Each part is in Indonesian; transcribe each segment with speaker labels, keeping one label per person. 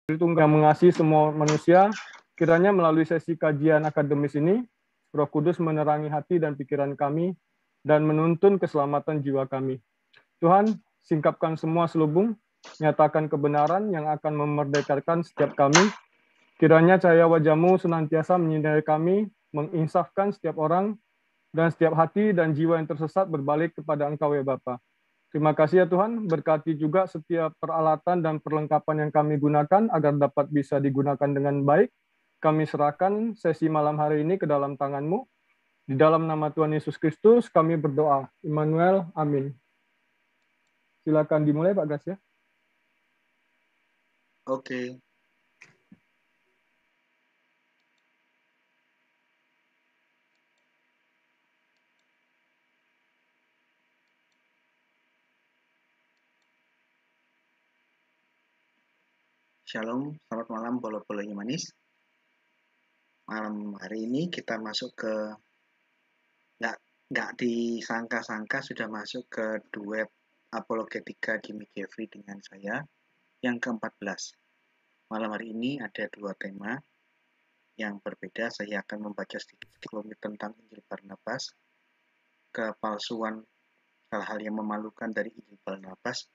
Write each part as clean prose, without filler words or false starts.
Speaker 1: Tunggal yang mengasihi semua manusia, kiranya melalui sesi kajian akademis ini, Roh Kudus menerangi hati dan pikiran kami, dan menuntun keselamatan jiwa kami. Tuhan, singkapkan semua selubung, nyatakan kebenaran yang akan memerdekakan setiap kami. Kiranya cahaya wajah-Mu senantiasa menyinari kami, menginsafkan setiap orang, dan setiap hati dan jiwa yang tersesat berbalik kepada Engkau ya Bapa. Terima kasih ya Tuhan, berkati juga setiap peralatan dan perlengkapan yang kami gunakan agar dapat bisa digunakan dengan baik. Kami serahkan sesi malam hari ini ke dalam tangan-Mu. Di dalam nama Tuhan Yesus Kristus kami berdoa. Immanuel, amin. Silakan dimulai Pak Gas ya.
Speaker 2: Oke. Shalom, selamat malam bola-bolanya manis. Malam hari ini kita masuk ke nggak disangka-sangka sudah masuk ke duet apologetika Jimmy Jeffrey dengan saya yang ke-14. Malam hari ini ada dua tema yang berbeda. Saya akan membaca sedikit sekelumit tentang Injil Barnabas, kepalsuan hal-hal yang memalukan dari Injil Barnabas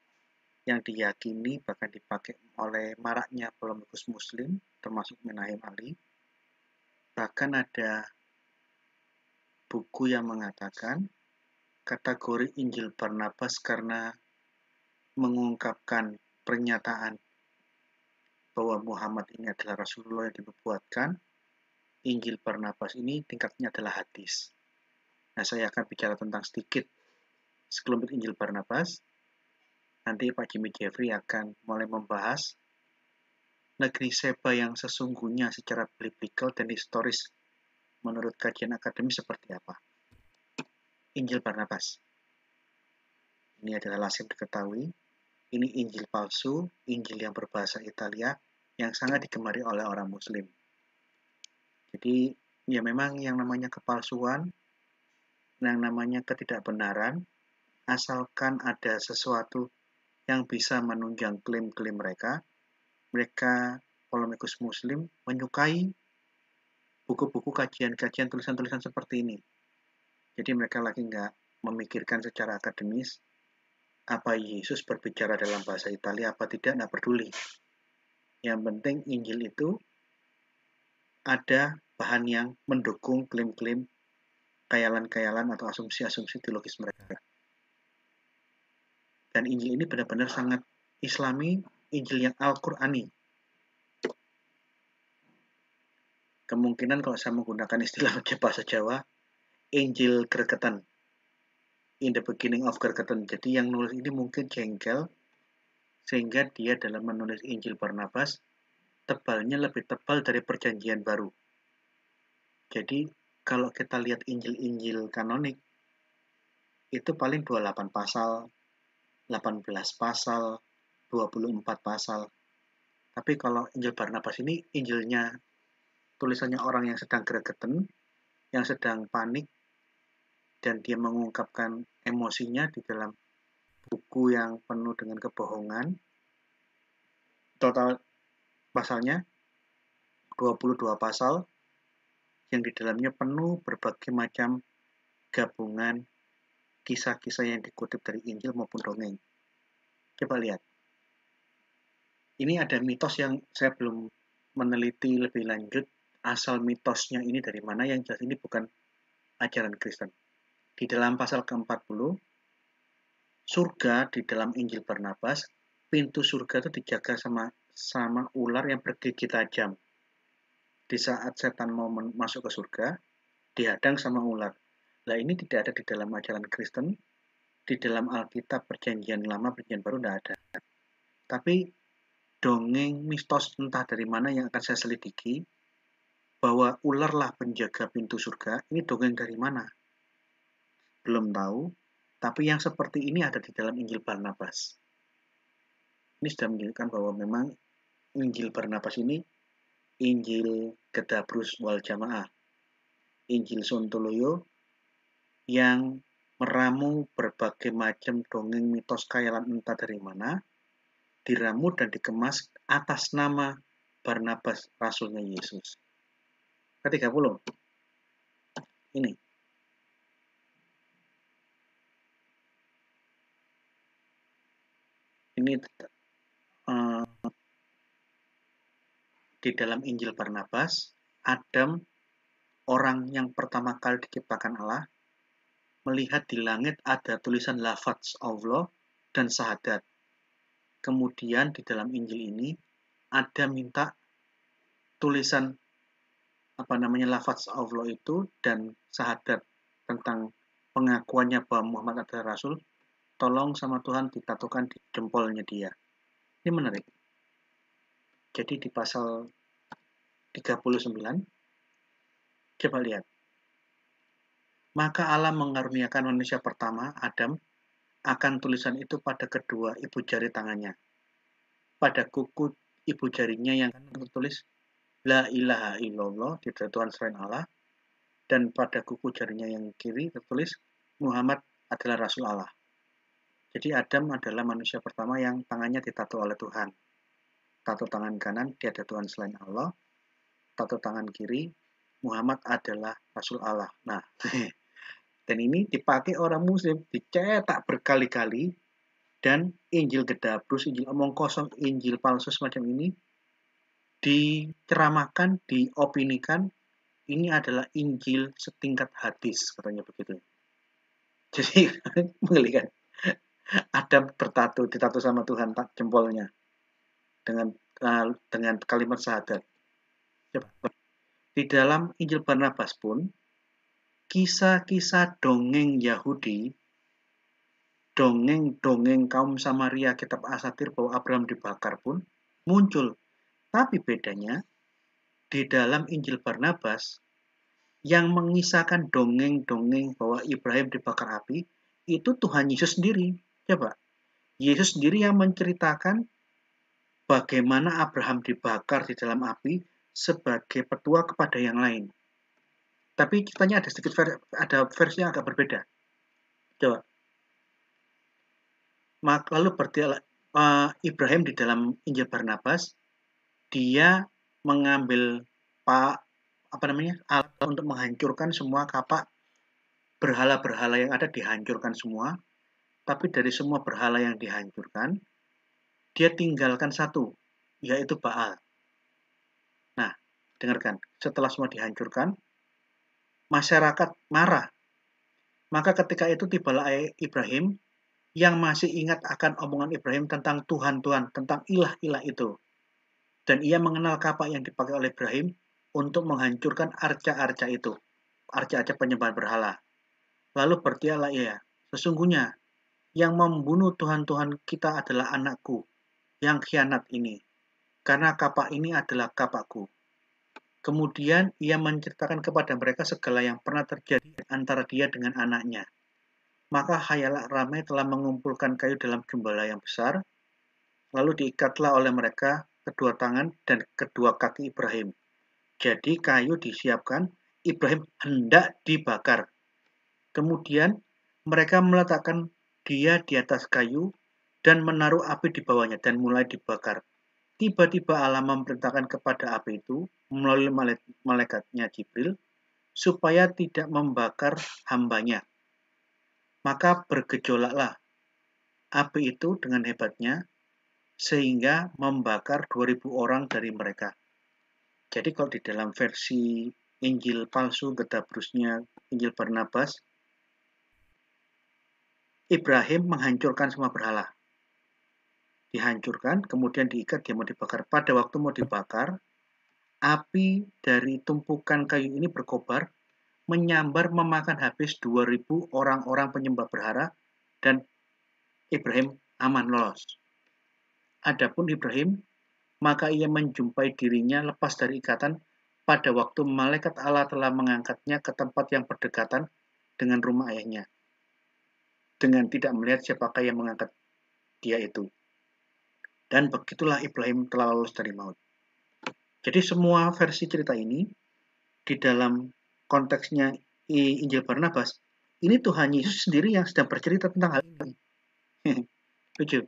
Speaker 2: yang diyakini bahkan dipakai oleh maraknya polemikus muslim termasuk Menahem Ali. Bahkan ada buku yang mengatakan kategori Injil Barnabas karena mengungkapkan pernyataan bahwa Muhammad ini adalah Rasulullah yang dinubuatkan. Injil Barnabas ini tingkatnya adalah hadis. Nah, saya akan bicara tentang sedikit sekelumit Injil Barnabas. Nanti Pak Jimmy Jeffrey akan mulai membahas negeri Seba yang sesungguhnya secara biblical dan historis menurut kajian akademis seperti apa. Injil Barnabas. Ini adalah lazim diketahui. Ini Injil palsu, Injil yang berbahasa Italia yang sangat digemari oleh orang Muslim. Jadi, ya memang yang namanya kepalsuan, yang namanya ketidakbenaran, asalkan ada sesuatu yang bisa menunjang klaim-klaim mereka polemikus Muslim menyukai buku-buku kajian-kajian tulisan-tulisan seperti ini. Jadi mereka lagi nggak memikirkan secara akademis apa Yesus berbicara dalam bahasa Italia apa tidak, nggak peduli. Yang penting Injil itu ada bahan yang mendukung klaim-klaim khayalan-khayalan atau asumsi-asumsi teologis mereka. Dan Injil ini benar-benar sangat Islami, Injil yang Al-Qur'ani. Kemungkinan kalau saya menggunakan istilah bahasa Jawa, Injil gregetan. In the beginning of gregetan. Jadi yang nulis ini mungkin jengkel, sehingga dia dalam menulis Injil Barnabas, tebalnya lebih tebal dari Perjanjian Baru. Jadi kalau kita lihat Injil-Injil kanonik, itu paling 28 pasal, 18 pasal, 24 pasal. Tapi kalau Injil Barnabas ini, Injilnya tulisannya orang yang sedang gregetan, yang sedang panik, dan dia mengungkapkan emosinya di dalam buku yang penuh dengan kebohongan. Total pasalnya 22 pasal, yang di dalamnya penuh berbagai macam gabungan kisah-kisah yang dikutip dari Injil maupun dongeng. Coba lihat. Ini ada mitos yang saya belum meneliti lebih lanjut asal mitosnya ini dari mana, yang jelas ini bukan ajaran Kristen. Di dalam pasal ke-40, surga di dalam Injil Barnabas, pintu surga itu dijaga sama ular yang bergigi tajam. Di saat setan mau masuk ke surga, dihadang sama ular. Nah, ini tidak ada di dalam ajaran Kristen, di dalam Alkitab Perjanjian Lama, Perjanjian Baru tidak ada. Tapi dongeng mistos entah dari mana yang akan saya selidiki, bahwa ularlah penjaga pintu surga, ini dongeng dari mana? Belum tahu, tapi yang seperti ini ada di dalam Injil Barnabas. Ini sudah menunjukkan bahwa memang Injil Barnabas ini Injil Gedabrus wal Jamaah, Injil Sontoloyo yang meramu berbagai macam dongeng mitos khayalan entah dari mana, diramu dan dikemas atas nama Barnabas rasulnya Yesus. Ke-30. Ini. Ini di dalam Injil Barnabas, Adam, orang yang pertama kali diciptakan Allah, melihat di langit ada tulisan lafaz Allah dan syahadat. Kemudian di dalam Injil ini ada minta tulisan lafaz Allah itu dan syahadat tentang pengakuannya bahwa Muhammad adalah Rasul, tolong sama Tuhan ditatukan di jempolnya dia. Ini menarik. Jadi di pasal 39, coba lihat. Maka Allah mengaruniakan manusia pertama, Adam, akan tulisan itu pada kedua ibu jari tangannya. Pada kuku ibu jarinya yang tertulis La ilaha illallah, tidak Tuhan selain Allah. Dan pada kuku jarinya yang kiri tertulis Muhammad adalah Rasul Allah. Jadi Adam adalah manusia pertama yang tangannya ditato oleh Tuhan. Tato tangan kanan, tiada Tuhan selain Allah. Tato tangan kiri, Muhammad adalah Rasul Allah. Nah, dan ini dipakai orang Muslim, dicetak berkali-kali, dan Injil gedabrus, Injil omong kosong, Injil palsu semacam ini diceramahkan, diopinikan, ini adalah Injil setingkat hadis, katanya begitu. Jadi mengelikan. Adam bertato, ditato sama Tuhan jempolnya dengan kalimat syahadat. Di dalam Injil Barnabas pun kisah-kisah dongeng Yahudi, dongeng-dongeng kaum Samaria, kitab Asatir bahwa Abraham dibakar pun muncul. Tapi bedanya di dalam Injil Barnabas yang mengisahkan dongeng-dongeng bahwa Ibrahim dibakar api itu Tuhan Yesus sendiri. Coba, Yesus sendiri yang menceritakan bagaimana Abraham dibakar di dalam api sebagai petua kepada yang lain. Tapi kitanya ada sedikit ada versi yang agak berbeda. Coba. Lalu Ibrahim di dalam Injil Barnabas, dia mengambil alat untuk menghancurkan semua kapak berhala-berhala yang ada, dihancurkan semua. Tapi dari semua berhala yang dihancurkan, dia tinggalkan satu, yaitu Baal. Nah, dengarkan, setelah semua dihancurkan, masyarakat marah. Maka ketika itu tibalah Ibrahim yang masih ingat akan omongan Ibrahim tentang Tuhan-Tuhan, tentang ilah-ilah itu. Dan ia mengenal kapak yang dipakai oleh Ibrahim untuk menghancurkan arca-arca itu, arca-arca penyembahan berhala. Lalu berkatalah ia, sesungguhnya yang membunuh Tuhan-Tuhan kita adalah anakku, yang khianat ini, karena kapak ini adalah kapakku. Kemudian ia menceritakan kepada mereka segala yang pernah terjadi antara dia dengan anaknya. Maka Hayalak ramai telah mengumpulkan kayu dalam jumlah yang besar, lalu diikatlah oleh mereka kedua tangan dan kedua kaki Ibrahim. Jadi kayu disiapkan, Ibrahim hendak dibakar. Kemudian mereka meletakkan dia di atas kayu dan menaruh api di bawahnya dan mulai dibakar. Tiba-tiba Allah memerintahkan kepada api itu melalui malaikatnya Jibril supaya tidak membakar hambanya. Maka bergejolaklah api itu dengan hebatnya sehingga membakar 2000 orang dari mereka. Jadi kalau di dalam versi Injil palsu gedabrusnya Injil Barnabas, Ibrahim menghancurkan semua berhala. Dihancurkan, kemudian diikat, dia mau dibakar. Pada waktu mau dibakar, api dari tumpukan kayu ini berkobar, menyambar memakan habis 2000 orang-orang penyembah berhala, dan Ibrahim aman lolos. Adapun Ibrahim, maka ia menjumpai dirinya lepas dari ikatan pada waktu malaikat Allah telah mengangkatnya ke tempat yang berdekatan dengan rumah ayahnya, dengan tidak melihat siapakah yang mengangkat dia itu. Dan begitulah Ibrahim telah lolos dari maut. Jadi semua versi cerita ini di dalam konteksnya Injil Barnabas, ini Tuhan Yesus sendiri yang sedang bercerita tentang hal ini. Lucu.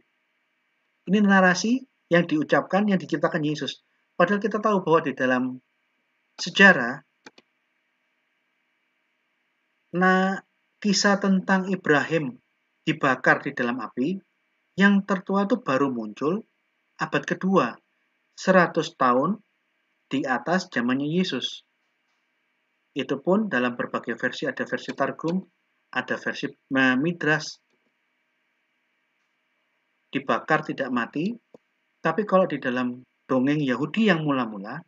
Speaker 2: Ini narasi yang diucapkan, yang diciptakan Yesus. Padahal kita tahu bahwa di dalam sejarah, kisah tentang Ibrahim dibakar di dalam api, yang tertua itu baru muncul abad kedua, 100 tahun di atas zamannya Yesus. Itu pun dalam berbagai versi, ada versi Targum, ada versi Midras, dibakar tidak mati. Tapi kalau di dalam dongeng Yahudi yang mula-mula,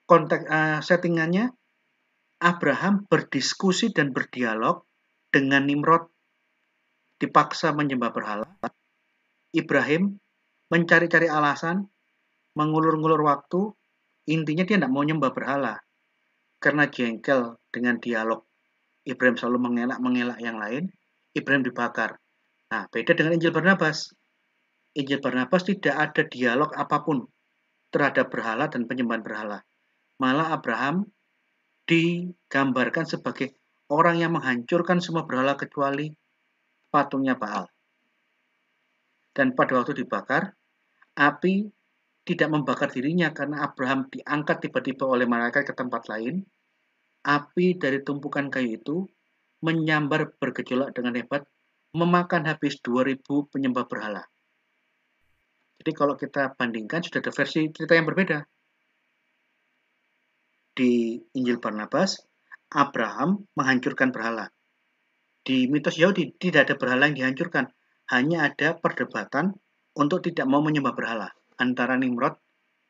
Speaker 2: konteks settingannya Abraham berdiskusi dan berdialog dengan Nimrod, dipaksa menyembah berhala. Ibrahim mencari-cari alasan, mengulur-ngulur waktu, intinya dia tidak mau nyembah berhala. Karena jengkel dengan dialog, Ibrahim selalu mengelak yang lain, Ibrahim dibakar. Nah, beda dengan Injil Barnabas. Injil Barnabas tidak ada dialog apapun terhadap berhala dan penyembahan berhala. Malah Abraham digambarkan sebagai orang yang menghancurkan semua berhala kecuali patungnya Baal. Dan pada waktu dibakar, api tidak membakar dirinya karena Abraham diangkat tiba-tiba oleh malaikat ke tempat lain. Api dari tumpukan kayu itu menyambar bergejolak dengan hebat, memakan habis 2000 penyembah berhala. Jadi kalau kita bandingkan, sudah ada versi cerita yang berbeda. Di Injil Barnabas, Abraham menghancurkan berhala. Di mitos Yahudi tidak ada berhala yang dihancurkan, hanya ada perdebatan untuk tidak mau menyembah berhala antara Nimrod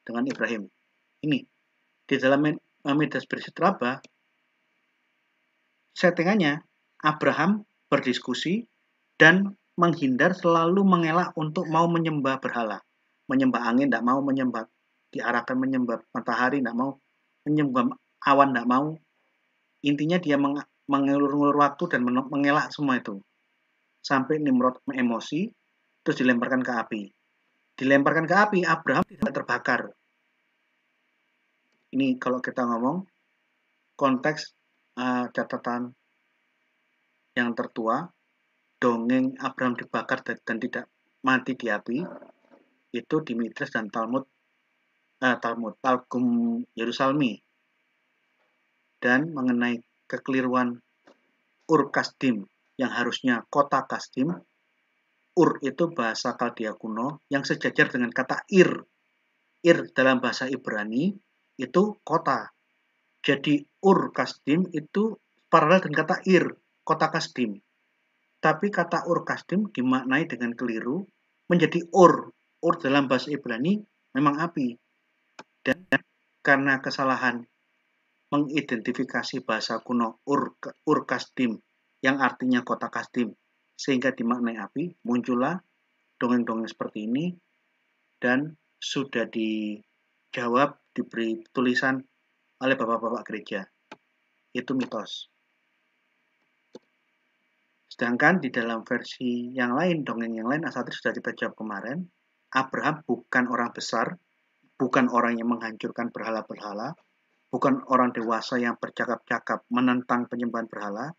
Speaker 2: dengan Ibrahim. Ini di dalam mitos berisi teraba, settingannya Abraham berdiskusi dan menghindar, selalu mengelak untuk mau menyembah berhala, menyembah angin tidak mau, menyembah diarahkan menyembah matahari tidak mau, menyembah awan tidak mau. Intinya dia mengulur-ngulur waktu dan mengelak semua itu. Sampai Nimrod emosi, terus dilemparkan ke api. Dilemparkan ke api, Abraham tidak terbakar. Ini kalau kita ngomong konteks catatan yang tertua, dongeng Abraham dibakar dan tidak mati di api, itu di Midras dan Targum Yerusalmi. Dan mengenai kekeliruan Ur Kasdim yang harusnya kota Kasdim, Ur itu bahasa Kaldea kuno yang sejajar dengan kata Ir. Ir dalam bahasa Ibrani itu kota. Jadi Ur Kasdim itu paralel dengan kata Ir, kota Kasdim. Tapi kata Ur Kasdim dimaknai dengan keliru menjadi Ur. Ur dalam bahasa Ibrani memang api. Dan karena kesalahan mengidentifikasi bahasa kuno Ur Kasdim yang artinya kota Kasdim sehingga dimaknai api, muncullah dongeng-dongeng seperti ini dan sudah dijawab, diberi tulisan oleh bapak-bapak gereja. Itu mitos. Sedangkan di dalam versi yang lain, dongeng yang lain, asal sudah kita jawab kemarin, Abraham bukan orang besar, bukan orang yang menghancurkan berhala-berhala, bukan orang dewasa yang bercakap-cakap menentang penyembahan berhala,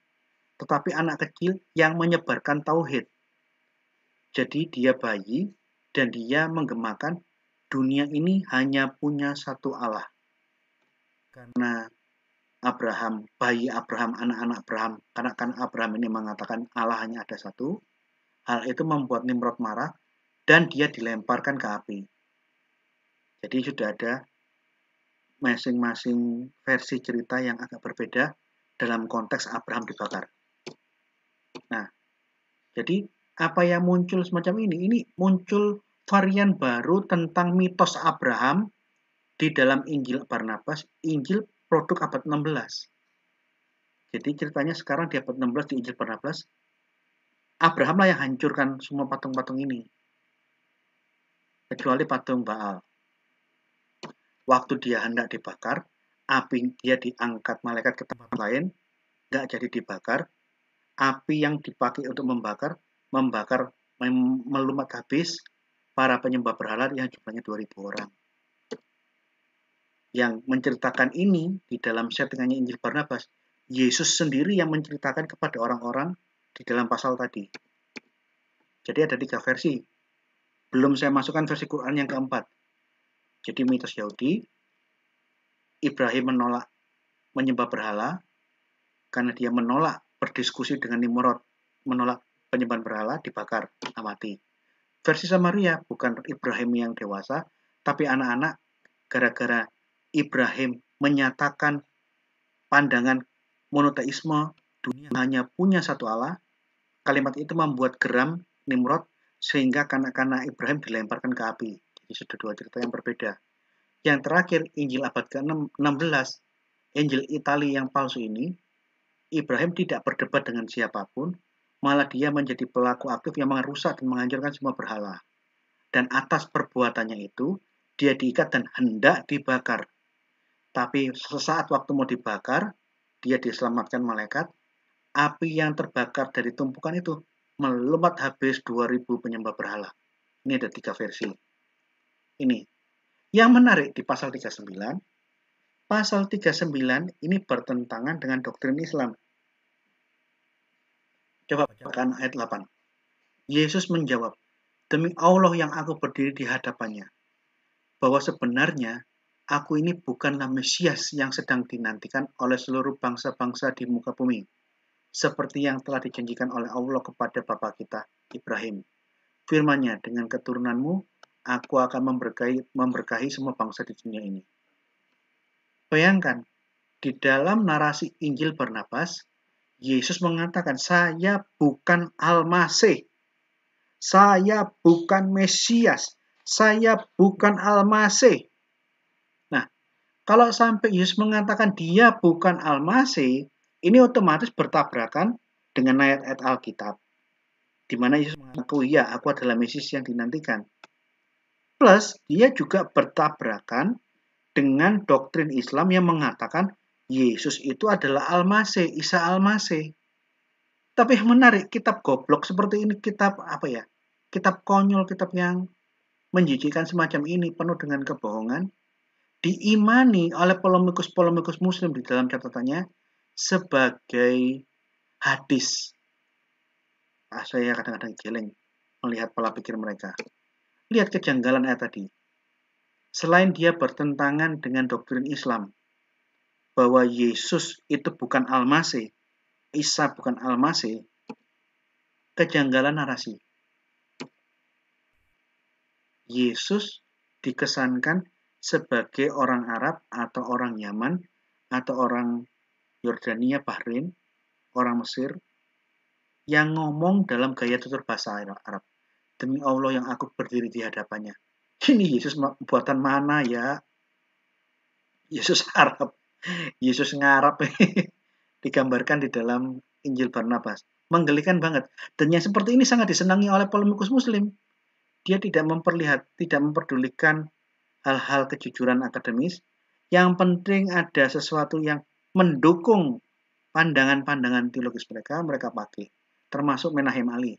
Speaker 2: tetapi anak kecil yang menyebarkan tauhid. Jadi dia bayi dan dia menggemakan dunia ini hanya punya satu Allah. Karena Abraham, bayi Abraham, anak-anak Abraham, kanak-kanak Abraham ini mengatakan Allah hanya ada satu, hal itu membuat Nimrod marah dan dia dilemparkan ke api. Jadi sudah ada masing-masing versi cerita yang agak berbeda dalam konteks Abraham dibakar. Nah, jadi apa yang muncul semacam ini? Ini muncul varian baru tentang mitos Abraham di dalam Injil Barnabas, Injil produk abad 16. Jadi ceritanya sekarang di abad 16 di Injil Barnabas, Abraham lah yang hancurkan semua patung-patung ini. Kecuali patung Baal. Waktu dia hendak dibakar, api dia diangkat malaikat ke tempat lain, nggak jadi dibakar. Api yang dipakai untuk membakar melumat habis para penyembah berhala yang jumlahnya 2000 orang. Yang menceritakan ini di dalam settingannya Injil Barnabas, Yesus sendiri yang menceritakan kepada orang-orang di dalam pasal tadi. Jadi ada 3 versi. Belum saya masukkan versi Quran yang keempat. Jadi mitos Yahudi, Ibrahim menolak menyembah berhala karena dia menolak berdiskusi dengan Nimrod, menolak penyembahan berhala, dibakar, mati. Versi Samaria bukan Ibrahim yang dewasa, tapi anak-anak gara-gara Ibrahim menyatakan pandangan monoteisme, dunia hanya punya satu Allah. Kalimat itu membuat geram Nimrod sehingga kanak-kanak Ibrahim dilemparkan ke api. Jadi sudah dua cerita yang berbeda. Yang terakhir, Injil abad ke-16, Injil Italia yang palsu ini, Ibrahim tidak berdebat dengan siapapun, malah dia menjadi pelaku aktif yang merusak dan menghancurkan semua berhala. Dan atas perbuatannya itu, dia diikat dan hendak dibakar. Tapi sesaat waktu mau dibakar, dia diselamatkan malaikat. Api yang terbakar dari tumpukan itu melumat habis 2000 penyembah berhala. Ini ada 3 versi. Ini. Yang menarik di pasal 39, pasal 39 ini bertentangan dengan doktrin Islam. Coba bacakan ayat 8. Yesus menjawab, demi Allah yang aku berdiri di hadapannya, bahwa sebenarnya aku ini bukanlah Mesias yang sedang dinantikan oleh seluruh bangsa-bangsa di muka bumi, seperti yang telah dijanjikan oleh Allah kepada bapa kita, Ibrahim. Firman-Nya, dengan keturunanmu, aku akan memberkahi semua bangsa di dunia ini. Bayangkan, di dalam narasi Injil Barnabas, Yesus mengatakan, saya bukan Al-Masih, saya bukan Mesias, saya bukan Al-Masih. Nah, kalau sampai Yesus mengatakan dia bukan Al-Masih, ini otomatis bertabrakan dengan ayat-ayat Alkitab, di mana Yesus mengaku, ya, aku adalah Mesias yang dinantikan. Plus, dia juga bertabrakan dengan doktrin Islam yang mengatakan Yesus itu adalah Al-Masih, Isa Al-Masih. Tapi yang menarik, kitab goblok seperti ini, kitab apa ya? Kitab konyol, kitab yang menjijikan semacam ini, penuh dengan kebohongan, diimani oleh polemikus-polemikus muslim di dalam catatannya sebagai hadis. Saya kadang-kadang geleng melihat pola pikir mereka. Lihat kejanggalan ayat tadi. Selain dia bertentangan dengan doktrin Islam, bahwa Yesus itu bukan Al-Masih, Isa bukan Al-Masih, kejanggalan narasi. Yesus dikesankan sebagai orang Arab atau orang Yaman atau orang Yordania, Bahrain, orang Mesir, yang ngomong dalam gaya tutur bahasa Arab. Demi Allah yang aku berdiri di hadapannya. Ini Yesus buatan mana ya? Yesus Arab. Yesus ngarap. Digambarkan di dalam Injil Barnabas. Menggelikan banget. Dan yang seperti ini sangat disenangi oleh polemikus muslim. Dia tidak memperdulikan hal-hal kejujuran akademis. Yang penting ada sesuatu yang mendukung pandangan-pandangan teologis mereka pakai. Termasuk Menahem Ali.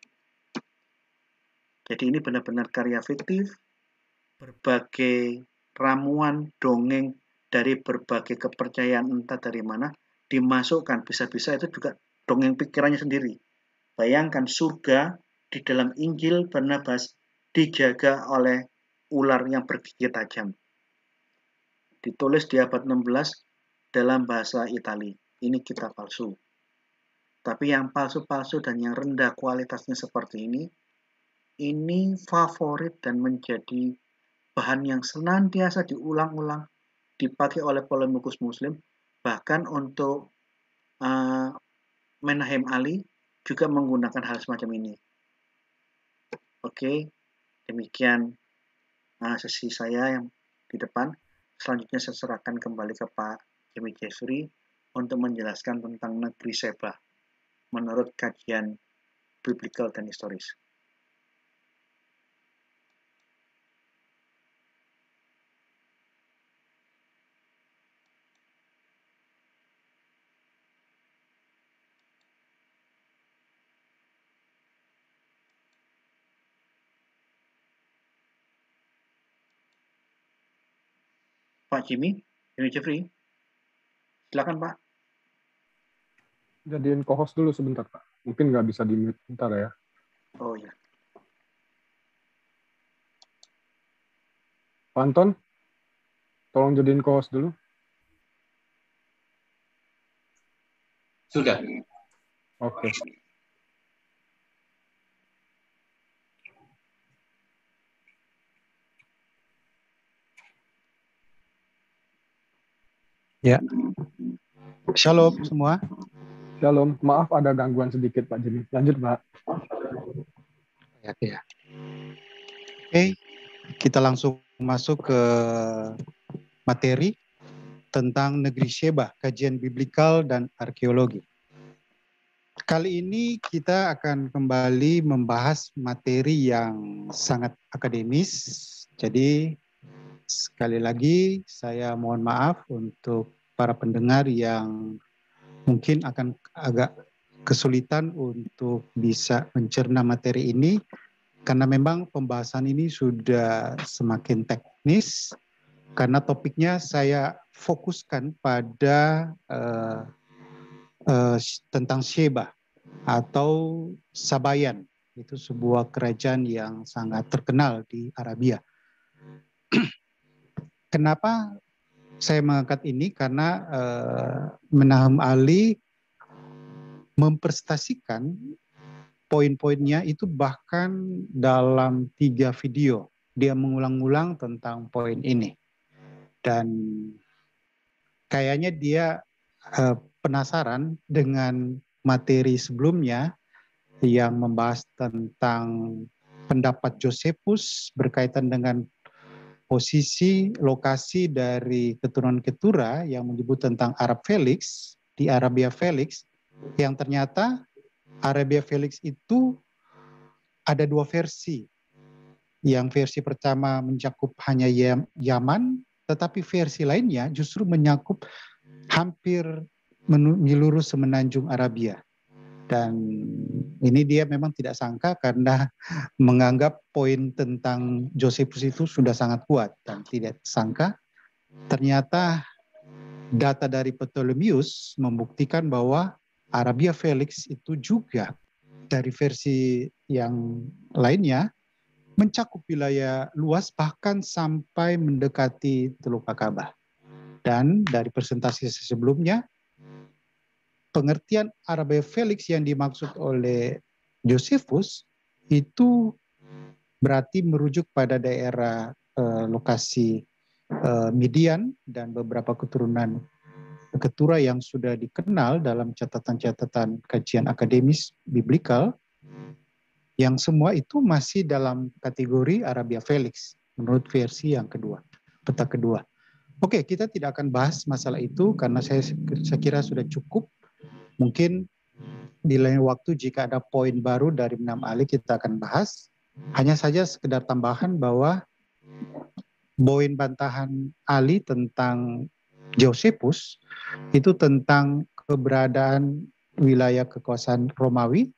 Speaker 2: Jadi ini benar-benar karya fiktif, berbagai ramuan, dongeng dari berbagai kepercayaan entah dari mana, dimasukkan. Bisa-bisa itu juga dongeng pikirannya sendiri. Bayangkan surga di dalam Injil Barnabas dijaga oleh ular yang bergigi tajam. Ditulis di abad 16 dalam bahasa Itali. Ini kitab palsu. Tapi yang palsu-palsu dan yang rendah kualitasnya seperti ini favorit dan menjadi bahan yang senantiasa diulang-ulang, dipakai oleh polemikus muslim, bahkan untuk Menahem Ali juga menggunakan hal semacam ini. Oke, demikian sesi saya yang di depan. Selanjutnya saya serahkan kembali ke Pak Jimmy Jeffrey untuk menjelaskan tentang negeri Seba menurut kajian biblical dan historis. Pak Jimmy Jeffrey, silakan Pak.
Speaker 1: Jadiin co-host dulu sebentar, Pak. Mungkin nggak bisa di-mute bentar ya.
Speaker 2: Oh ya.
Speaker 1: Pak Anton, tolong jadiin co-host dulu.
Speaker 3: Sudah.
Speaker 1: Oke.
Speaker 4: Ya. Shalom semua.
Speaker 1: Shalom. Maaf ada gangguan sedikit Pak Jimmy. Lanjut Pak.
Speaker 4: Ya. Oke, kita langsung masuk ke materi tentang negeri Sheba, kajian biblikal dan arkeologi. Kali ini kita akan kembali membahas materi yang sangat akademis. Jadi sekali lagi saya mohon maaf untuk para pendengar yang mungkin akan agak kesulitan untuk bisa mencerna materi ini karena memang pembahasan ini sudah semakin teknis karena topiknya saya fokuskan pada tentang Sheba atau Sabayan. Itu sebuah kerajaan yang sangat terkenal di Arabia. Kenapa saya mengangkat ini? Karena Menahem Ali mempresentasikan poin-poinnya itu bahkan dalam 3 video. Dia mengulang-ulang tentang poin ini. Dan kayaknya dia penasaran dengan materi sebelumnya yang membahas tentang pendapat Josephus berkaitan dengan posisi lokasi dari keturunan Ketura yang menyebut tentang Arab Felix di Arabia Felix, yang ternyata Arabia Felix itu ada 2 versi. Yang versi pertama mencakup hanya Yaman, tetapi versi lainnya justru mencakup hampir menyeluruh semenanjung Arabia. Dan ini dia memang tidak sangka karena menganggap poin tentang Josephus itu sudah sangat kuat. Dan tidak sangka ternyata data dari Ptolemeus membuktikan bahwa Arabia Felix itu juga dari versi yang lainnya mencakup wilayah luas bahkan sampai mendekati Teluk Akabah. Dan dari presentasi sebelumnya, pengertian Arabia Felix yang dimaksud oleh Josephus itu berarti merujuk pada daerah lokasi Midian dan beberapa keturunan Ketura yang sudah dikenal dalam catatan-catatan kajian akademis biblikal, yang semua itu masih dalam kategori Arabia Felix menurut versi yang kedua, peta kedua. Oke, kita tidak akan bahas masalah itu karena saya kira sudah cukup. Mungkin di lain waktu jika ada poin baru dari Menahem Ali kita akan bahas. Hanya saja sekedar tambahan bahwa poin bantahan Ali tentang Josephus itu tentang keberadaan wilayah kekuasaan Romawi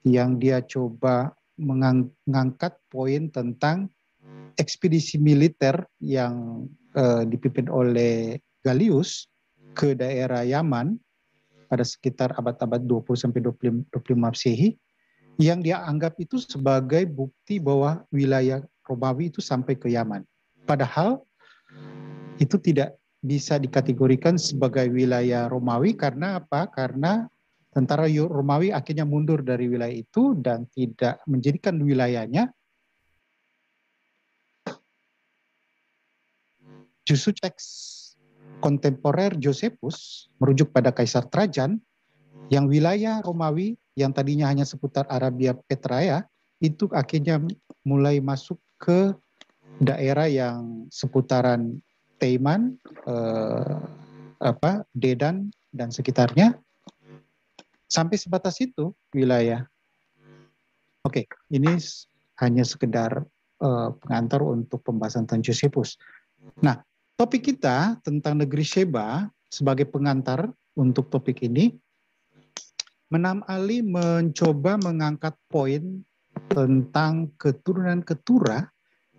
Speaker 4: yang dia coba mengangkat poin tentang ekspedisi militer yang dipimpin oleh Galius ke daerah Yaman pada sekitar abad-abad 20 sampai 25 Masehi, yang dia anggap itu sebagai bukti bahwa wilayah Romawi itu sampai ke Yaman. Padahal itu tidak bisa dikategorikan sebagai wilayah Romawi karena apa? Karena tentara Romawi akhirnya mundur dari wilayah itu dan tidak menjadikan wilayahnya. Justru teks kontemporer Josephus merujuk pada Kaisar Trajan yang wilayah Romawi yang tadinya hanya seputar Arabia Petraea itu akhirnya mulai masuk ke daerah yang seputaran Teiman, Dedan dan sekitarnya, sampai sebatas itu wilayah. Oke, ini hanya sekedar pengantar untuk pembahasan tentang Josephus. Nah, topik kita tentang negeri Sheba sebagai pengantar untuk topik ini, Menahem Ali mencoba mengangkat poin tentang keturunan Ketura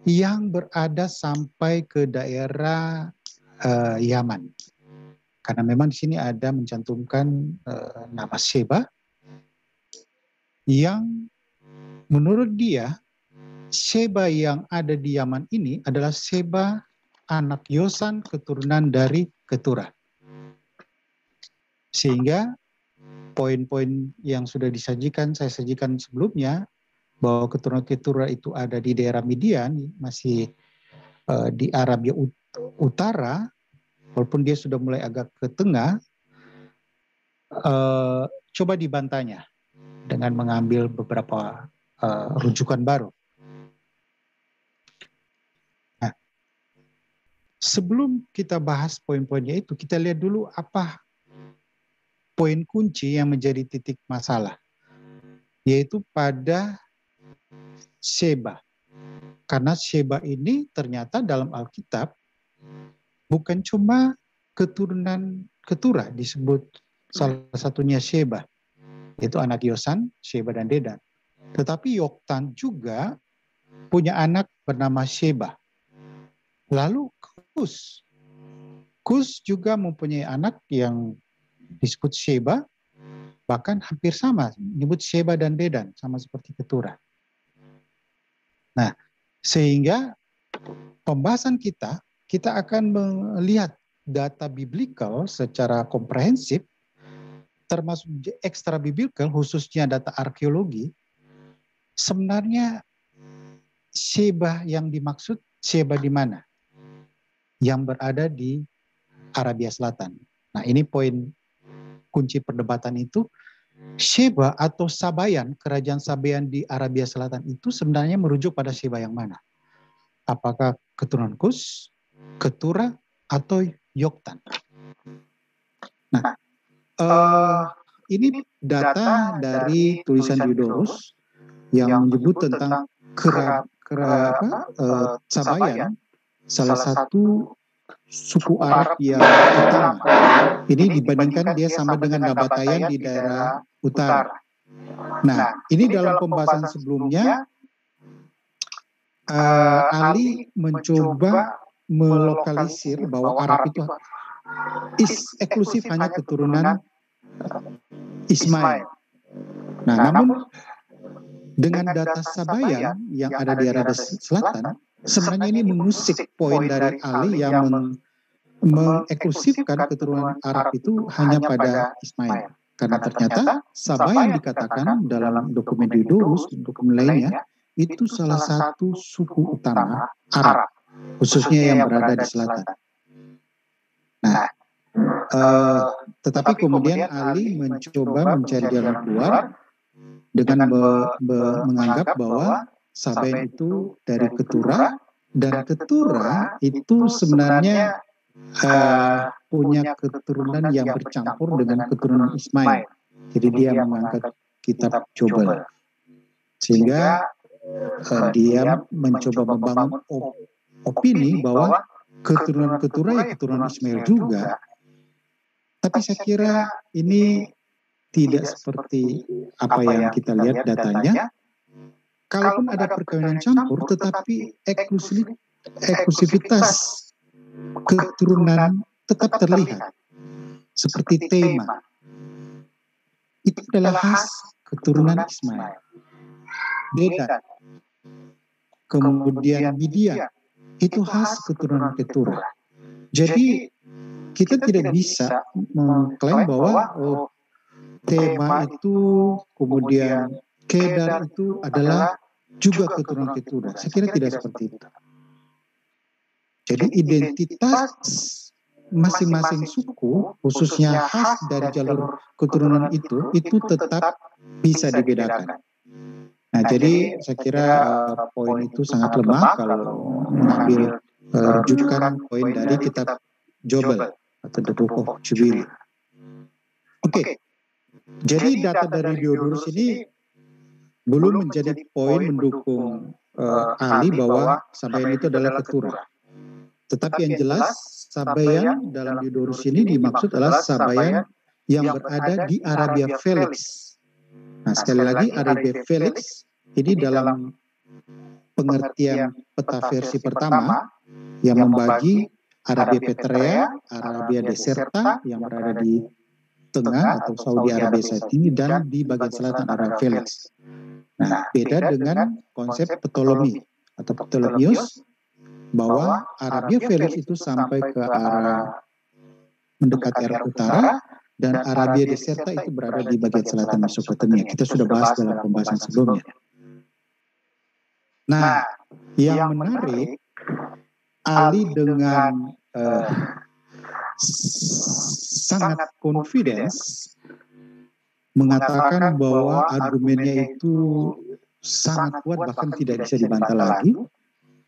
Speaker 4: yang berada sampai ke daerah Yaman. Karena memang di sini ada mencantumkan nama Sheba yang menurut dia Sheba yang ada di Yaman ini adalah Sheba anak Yosan keturunan dari Keturah. Sehingga poin-poin yang sudah saya sajikan sebelumnya, bahwa keturunan Keturah itu ada di daerah Midian, masih di Arabia Utara, walaupun dia sudah mulai agak ke tengah, coba dibantahnya dengan mengambil beberapa rujukan baru. Nah, sebelum kita bahas poin-poinnya itu, kita lihat dulu apa poin kunci yang menjadi titik masalah, yaitu pada Sheba. Karena Sheba ini ternyata dalam Alkitab bukan cuma keturunan Keturah disebut salah satunya Sheba, yaitu anak Yosan, Sheba dan Dedan. Tetapi Yoktan juga punya anak bernama Sheba. Lalu Kus juga mempunyai anak yang disebut Sheba, bahkan hampir sama, disebut Sheba dan Dedan, sama seperti Keturah. Nah, sehingga pembahasan kita akan melihat data biblical secara komprehensif, termasuk ekstra biblical, khususnya data arkeologi. Sebenarnya Sheba yang dimaksud, Sheba di mana? Yang berada di Arabia Selatan. Nah, ini poin kunci perdebatan itu. Sheba atau Sabayan, kerajaan Sabayan di Arabia Selatan itu sebenarnya merujuk pada Sheba yang mana? Apakah keturunan Kus, Keturah, atau Yoktan? Nah, ini data dari tulisan Diodorus yang menyebut tentang Sabayan, salah satu suku Arab yang utama. Ini dibandingkan dia sama dengan Nabatayan di daerah utara. Nah, ini dalam pembahasan sebelumnya, Ali mencoba melokalisir bahwa Arab itu eksklusif hanya keturunan Ismail. Nah, namun dengan data Sabayan yang ada di Arabia Selatan, sebenarnya ini mengusik poin dari Ali yang mengeklusifkan keturunan Arab itu hanya pada Ismail. Karena ternyata Sabayan dikatakan dalam dokumen Diodorus, dokumen lainnya, itu salah satu suku utama Arab, khususnya yang berada di selatan. Nah, tetapi kemudian Ali mencoba mencari jalan keluar dengan menganggap bahwa Sabayan itu dari Keturah, dan Keturah itu sebenarnya punya keturunan yang bercampur dengan keturunan Ismail. Jadi dia mengangkat kitab Jobel. Sehingga dia mencoba membangun opini bahwa keturunan Keturah ya keturunan Ismail juga. Tapi saya kira ini tidak seperti apa yang kita lihat datanya. Kalaupun ada perkawinan campur, tetapi eksklusivitas keturunan tetap terlihat. Seperti Tema, itu adalah khas keturunan Ismail. Dedan, kemudian Midian, itu khas keturunan Keturah. Jadi kita tidak bisa mengklaim bahwa Tema itu, kemudian Kedar itu adalah juga keturunan Keturah. Saya kira tidak seperti itu. Jadi identitas masing-masing suku, khususnya khas dari jalur keturunan itu tetap bisa dibedakan. Nah, jadi saya kira poin itu sangat lemah kalau mengambil rujukan poin dari kitab Jobel atau The Book of Jubilee. Oke. Jadi data dari Diodorus ini belum menjadi poin mendukung Ali bahwa Sabayan itu adalah Keturah. Tetapi yang jelas Sabayan dalam Diodorus ini dimaksud adalah Sabayan yang berada di Arabia Felix. Nah, sekali lagi Arabia Felix ini dalam pengertian peta versi pertama yang membagi Arabia Petrea, Arabia Deserta yang berada di tengah atau Saudi Arabia saat ini, dan di bagian selatan Arabia Felix. Nah, beda dengan konsep Ptolemy atau Ptolemeus, bahwa Arabia Felix itu sampai ke arah mendekati arah utara, dan Arabia Deserta itu berada di bagian selatan Mesopotamia. Kita sudah bahas dalam pembahasan sebelumnya. Nah, yang menarik, Ali dengan sangat confidence mengatakan bahwa argumennya itu sangat kuat, bahkan tidak bisa dibantah lagi.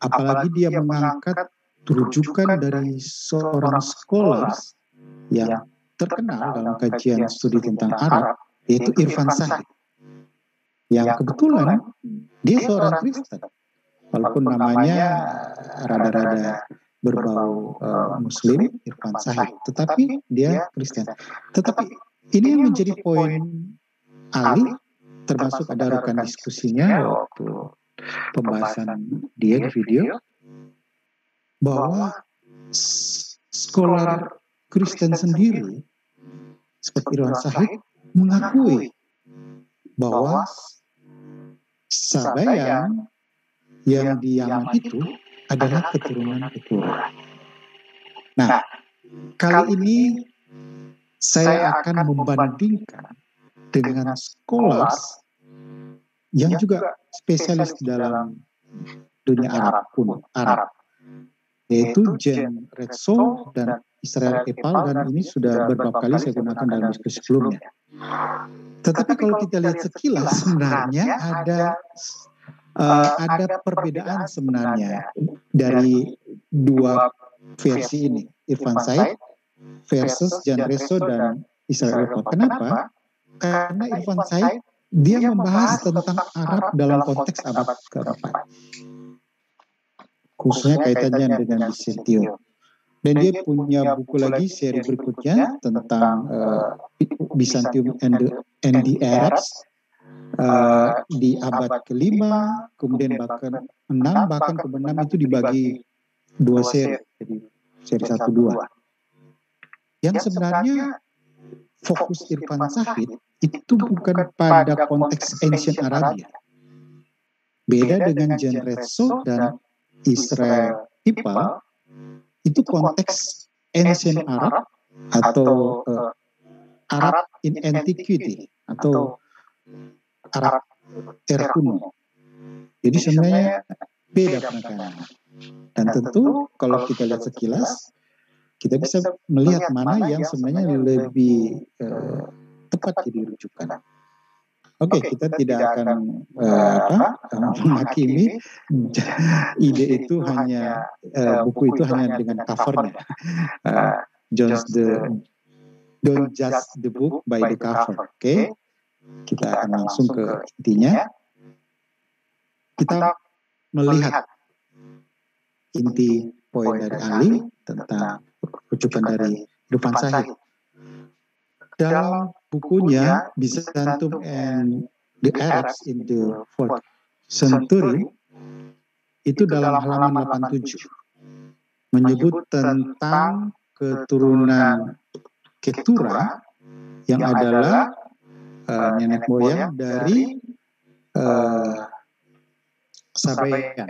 Speaker 4: Apalagi dia mengangkat rujukan dari seorang scholars yang terkenal dalam kajian studi tentang Arab, yaitu Irfan Shahid. Yang kebetulan dia seorang Kristen, walaupun namanya rada-rada berbau Muslim, Irfan Shahid, tetapi dia Kristen. Tetapi ini yang menjadi poin Ali, termasuk ada rekan diskusinya waktu pembahasan dia di video, bahwa scholar Kristen sendiri seperti Irfan Shahid mengakui bahwa Sabayan yang di Yaman itu adalah keturunan Ketura. Nah, kali ini saya akan membandingkan dengan scholars yang juga spesialis dalam dunia Arab kuno, yaitu Jen Retso dan Israel Epal, dan ini sudah beberapa kali saya gunakan dalam diskusi sebelumnya. Tetapi kalau kita lihat sekilas, sebenarnya ada perbedaan sebenarnya dari dua versi ini, Irfan Shahid versus Jen Retso dan Israel Epal. Kenapa? Karena Irfan Shahid dia membahas tentang Arab dalam konteks abad keempat, khususnya kaitannya dengan Byzantium. Dan dia punya buku lagi, seri berikutnya tentang Byzantium and the Arabs di abad ke-5, kemudian bahkan 6, bahkan ke-6 itu dibagi 2 seri, jadi seri 1-2. Yang sebenarnya fokus Irfan Shahid itu bukan pada konteks ancient Arabia. Beda dengan Jen Retso dan Israel Epal, itu konteks ancient Arab atau Arab in antiquity atau Arab era kuno. Jadi sebenarnya beda penekanan. Dan tentu kalau kita lihat sekilas, kita bisa melihat mana yang sebenarnya lebih tepat jadi rujukan. Oke, kita tidak akan menghakimi ide itu hanya buku itu hanya dengan covernya. Don't judge the book by the cover. Oke, kita akan langsung ke intinya. Kita melihat inti poin dari Ali tentang rujukan dari Irfan Shahid. Dalam bukunya Byzantium and the Arabs in the 4th Century, itu dalam halaman 87 menyebut tentang keturunan Ketura yang adalah nenek moyang dari Sabayan.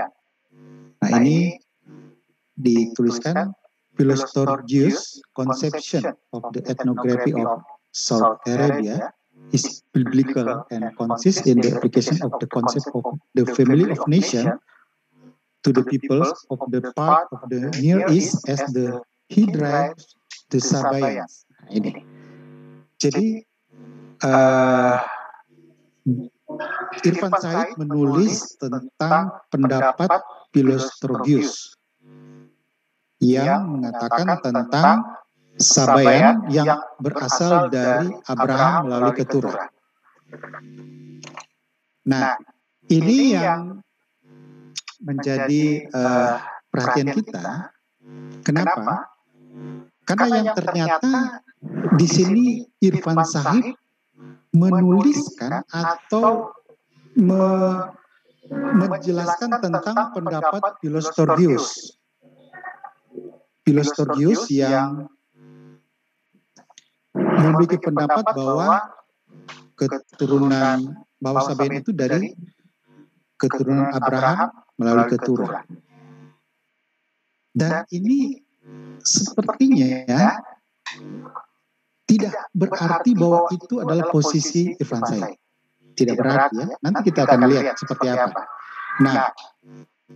Speaker 4: Nah, ini dituliskan Philostorgius' conception of the ethnography of South Arabia is biblical and consists in the application of the concept of the family of nation to the peoples of the part of the Near East as the Hydrites, the Sabayans. Nah, ini. Jadi Irfan Shahid menulis tentang pendapat Philostorgius yang mengatakan tentang Sabayan yang berasal dari Abraham melalui Ketura. Nah, ini yang menjadi perhatian kita. Kenapa? Karena yang ternyata di sini Irfan Shahid menuliskan atau menjelaskan tentang pendapat Philostorgius. Philostorgius yang memiliki pendapat bahwa keturunan bahwa Sabaean itu dari keturunan Abraham melalui Keturah. Dan ini sepertinya tidak berarti bahwa itu adalah posisi Irfan Said. Tidak berarti ya. Nanti kita akan lihat seperti apa. Nah,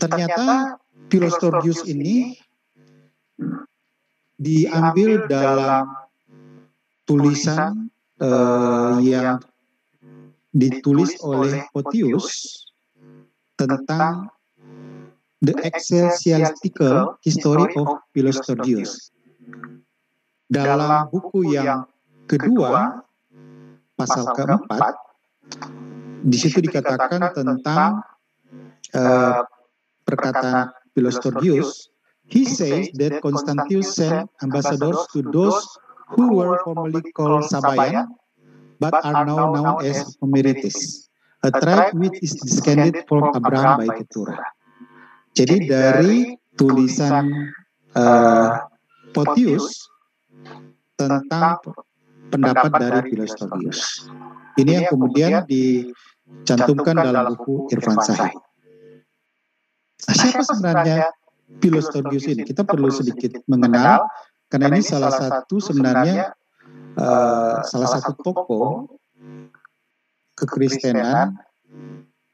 Speaker 4: ternyata Philostorgius ini diambil dalam tulisan yang ditulis oleh Photius tentang The Ecclesiastical History of Philostorgius. Dalam buku yang kedua, pasal keempat, di situ dikatakan tentang perkataan Philostorgius. He says that Constantius sent ambassadors to those who were formerly called Sabaean, but are now known as Homerites, a tribe which is descended from Abraham by Keturah. Jadi dari tulisan Photius tentang pendapat dari Philostorgius. Ini yang kemudian dicantumkan dalam buku Irfan Said. Nah, siapa sebenarnya Philostorgius ini? Kita perlu sedikit mengenal, karena ini salah satu sebenarnya salah satu tokoh kekristenan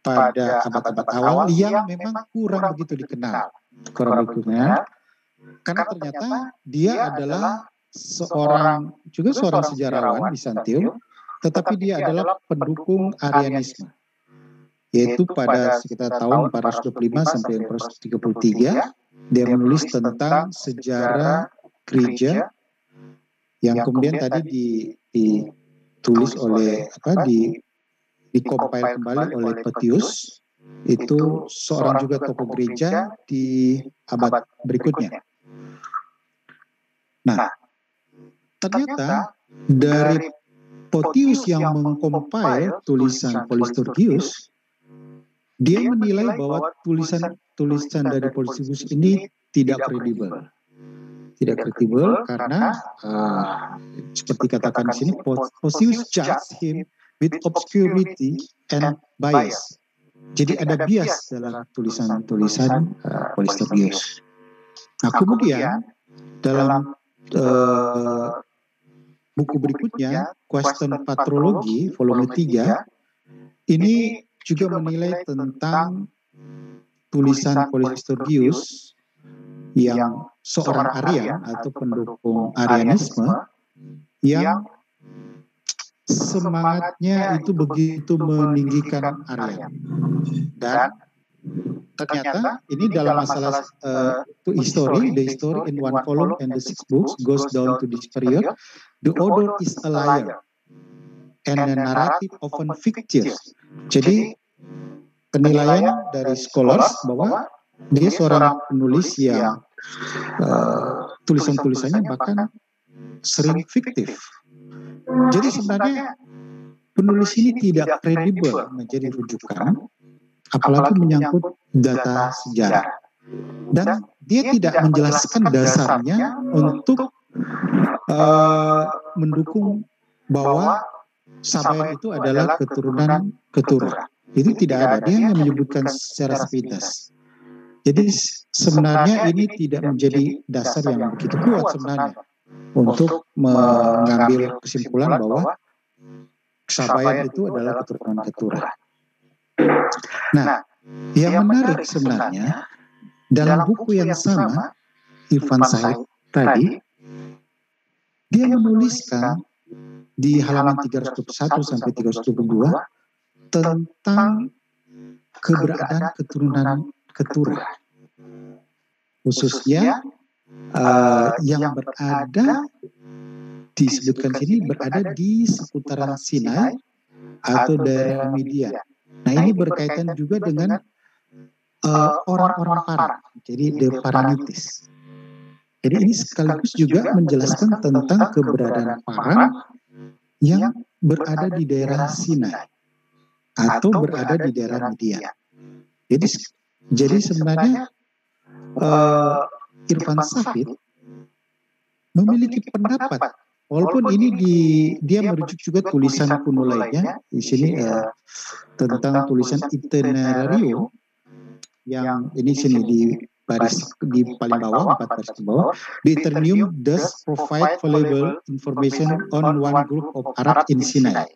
Speaker 4: pada abad-abad awal yang memang kurang begitu dikenal. Karena ternyata dia adalah seorang sejarawan Bizantium, tetapi dia adalah pendukung Arianisme, yaitu pada sekitar tahun 425 sampai 433 dia menulis tentang sejarah gereja yang kemudian tadi ditulis oleh dikompil kembali oleh Photius, itu seorang juga tokoh gereja di abad berikutnya. Nah, ternyata dari Photius yang mengkompil tulisan Philostorgius, dia menilai bahwa tulisan dari Philostorgius ini tidak kredibel. Tidak kredibel karena seperti katakan di sini, Photius judged him with obscurity and bias. Jadi ada bias dalam tulisan-tulisan Philostorgius. Nah, kemudian dalam buku berikutnya, Question Patrology, volume 3, ini juga menilai tentang tulisan Philostorgius yang seorang Arian atau pendukung Arianisme yang semangatnya itu begitu meninggikan Arian. Dan ternyata ini dalam masalah the history in one volume and the 6 books goes down to this period. The author is a liar and the narrative often fictitious. Jadi penilaian dari scholars bahwa dia seorang penulis yang tulisan-tulisannya bahkan sering fiktif. Jadi sebenarnya penulis ini tidak kredibel menjadi rujukan, apalagi menyangkut data sejarah. Dan dia tidak menjelaskan dasarnya untuk mendukung bahwa Sabaean itu adalah keturunan Keturah. Itu tidak ada, dia hanya menyebutkan secara sepintas. Jadi sebenarnya ini tidak menjadi dasar yang begitu kuat sebenarnya untuk mengambil kesimpulan bahwa Sabaean itu adalah keturunan Keturah. Nah, yang menarik sebenarnya dalam buku yang sama, Irfan Said tadi, dia menuliskan di halaman 321 sampai 322 tentang keberadaan keturunan Keturah, khususnya yang berada disebutkan sini berada di seputaran Sinai atau daerah Midian. Nah, ini berkaitan juga dengan orang-orang Paran, jadi the Paranites. Jadi ini sekaligus juga menjelaskan tentang keberadaan Paran yang berada di daerah Sinai atau berada di daerah Midian. Jadi sebenarnya Irfan Said memiliki pendapat walaupun ini dia merujuk juga tulisan kuno lainnya di sini tentang tulisan itinerario yang ini sini di paling bawah, 4 baris di bawah. The Eternium does provide valuable information on one group of Arab in Sinai.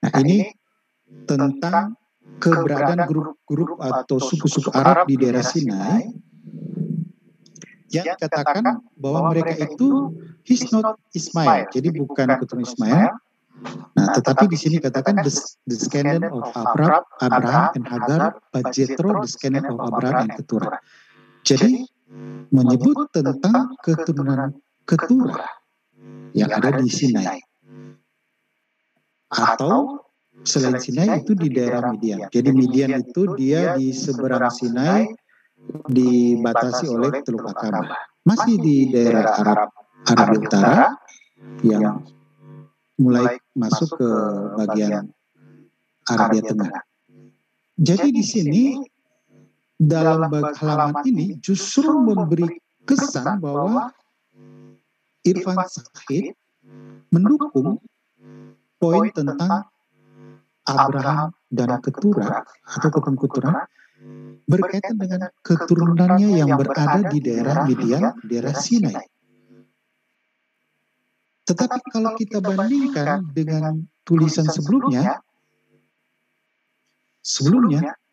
Speaker 4: Nah, ini tentang keberadaan grup-grup atau suku-suku Arab di daerah Sinai yang katakan bahwa mereka itu he's not Ismail, jadi bukan keturunan Ismail. Nah, tetapi di sini katakan the descendant of Abraham and Hagar, but Jethro the descendant of Abraham and Keturah. Jadi menyebut tentang keturunan Keturah yang ada di Sinai. Atau selain Sinai itu di daerah Midian. Jadi Midian itu dia di seberang Sinai dibatasi oleh Teluk Akaba. Masih di daerah Arabia Utara yang mulai masuk ke bagian Arabia Tengah. Jadi di sini dalam halaman ini justru memberi kesan bahwa Irfan Shahid mendukung poin tentang Abraham dan Keturah atau keturunan berkaitan dengan keturunannya yang berada di daerah Midian, daerah Sinai. Tetapi kalau kita bandingkan dengan tulisan sebelumnya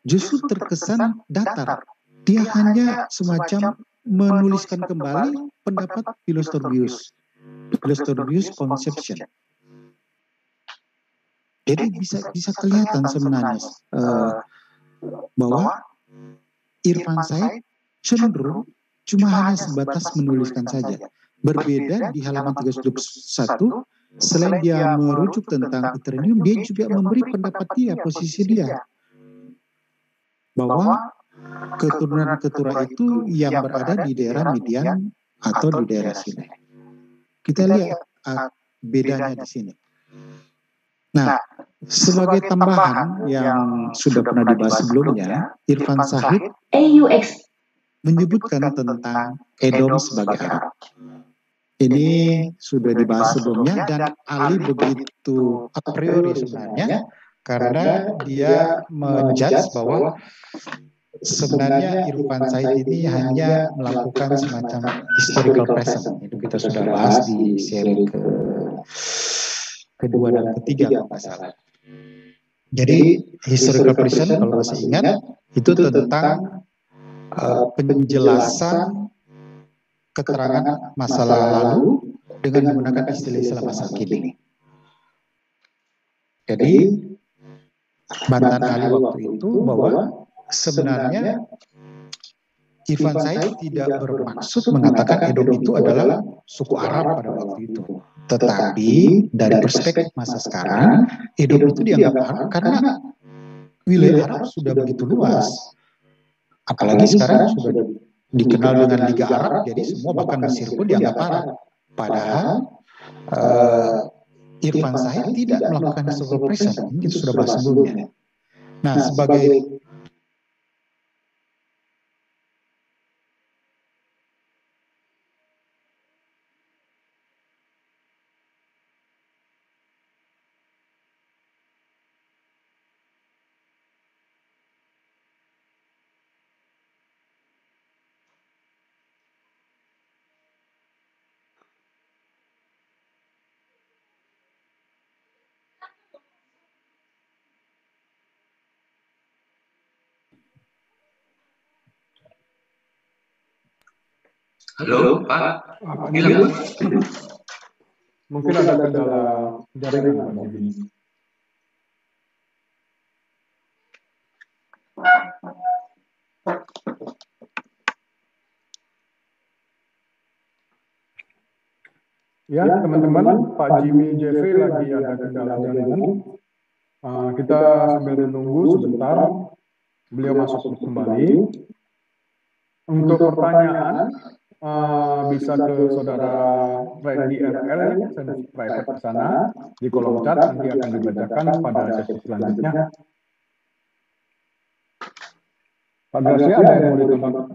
Speaker 4: justru terkesan datar. Dia hanya semacam menuliskan kembali pendapat Philostrabius Conception. Jadi bisa kelihatan sebenarnya bahwa Irfan Shahid cenderung cuma hanya sebatas menuliskan saja. Berbeda di halaman 31, selain dia merujuk tentang Eternium, dia juga memberi pendapat dia, posisi dia, bahwa keturunan Keturah itu yang berada di daerah Midian atau di daerah Sinai. Kita lihat bedanya di sini. Nah, sebagai tambahan yang sudah pernah dibahas sebelumnya, Irfan Shahid menyebutkan tentang Edom sebagai Arab. Ini sudah dibahas sebelumnya dan Ali begitu a priori sebenarnya karena dia menjudge bahwa sebenarnya Irfan Shahid ini hanya melakukan semacam historical present. Itu kita sudah bahas di seri kedua dan ketiga kalau nggak salah. Jadi historical present kalau masih ingat itu tentang penjelasan keterangan masa lalu dengan menggunakan istilah-istilah masa kini. Jadi bantahan Ali waktu itu bahwa sebenarnya Irfan Shahid tidak bermaksud mengatakan Edom itu adalah suku Arab pada waktu itu. Tetapi dari perspektif masa sekarang, Edom itu dianggap Arab karena wilayah Arab sudah begitu luas. Apalagi sekarang sudah dikenal dengan Liga Arab, jadi semua bahkan Mesir pun dianggap Arab. Padahal Irfan Shahid tidak melakukan historical present, ini kita sudah bahas sebelumnya. Nah, sebagai
Speaker 3: Halo, Pak.
Speaker 1: Bilang. Mungkin ada kendala jaringan, Pak Jimmy. Ya, teman-teman, Pak Jimmy Jeffrey lagi ada kendala jaringan. Kita sambil menunggu sebentar, beliau masuk kembali. Untuk pertanyaan, bisa ke saudara Randy FL, send private ke sana, di kolom chat, nanti akan dibacakan pada sesi selanjutnya. Pak Gracia, ada yang mau ditambahkan?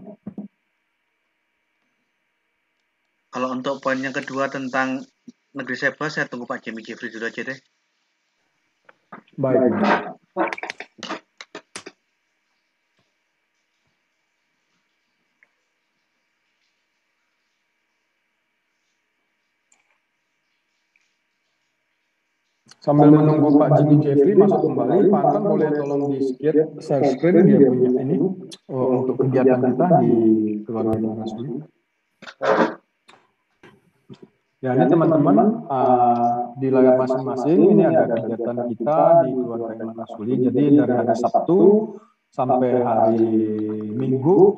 Speaker 2: Kalau untuk poin yang kedua tentang negeri Seba, saya tunggu Pak Jimmy Jeffrey dulu aja deh.
Speaker 1: Baik. Sambil menunggu Pak Jimmy Jeffrey masuk kembali, Pak Anton boleh tolong di share screen dia punya ini untuk kegiatan kita di keluarga Imam Rasuli. Ya, ini teman-teman di layar masing-masing ini ada kegiatan kita di keluarga Imam Rasuli. Jadi dari hari Sabtu sampai hari Minggu,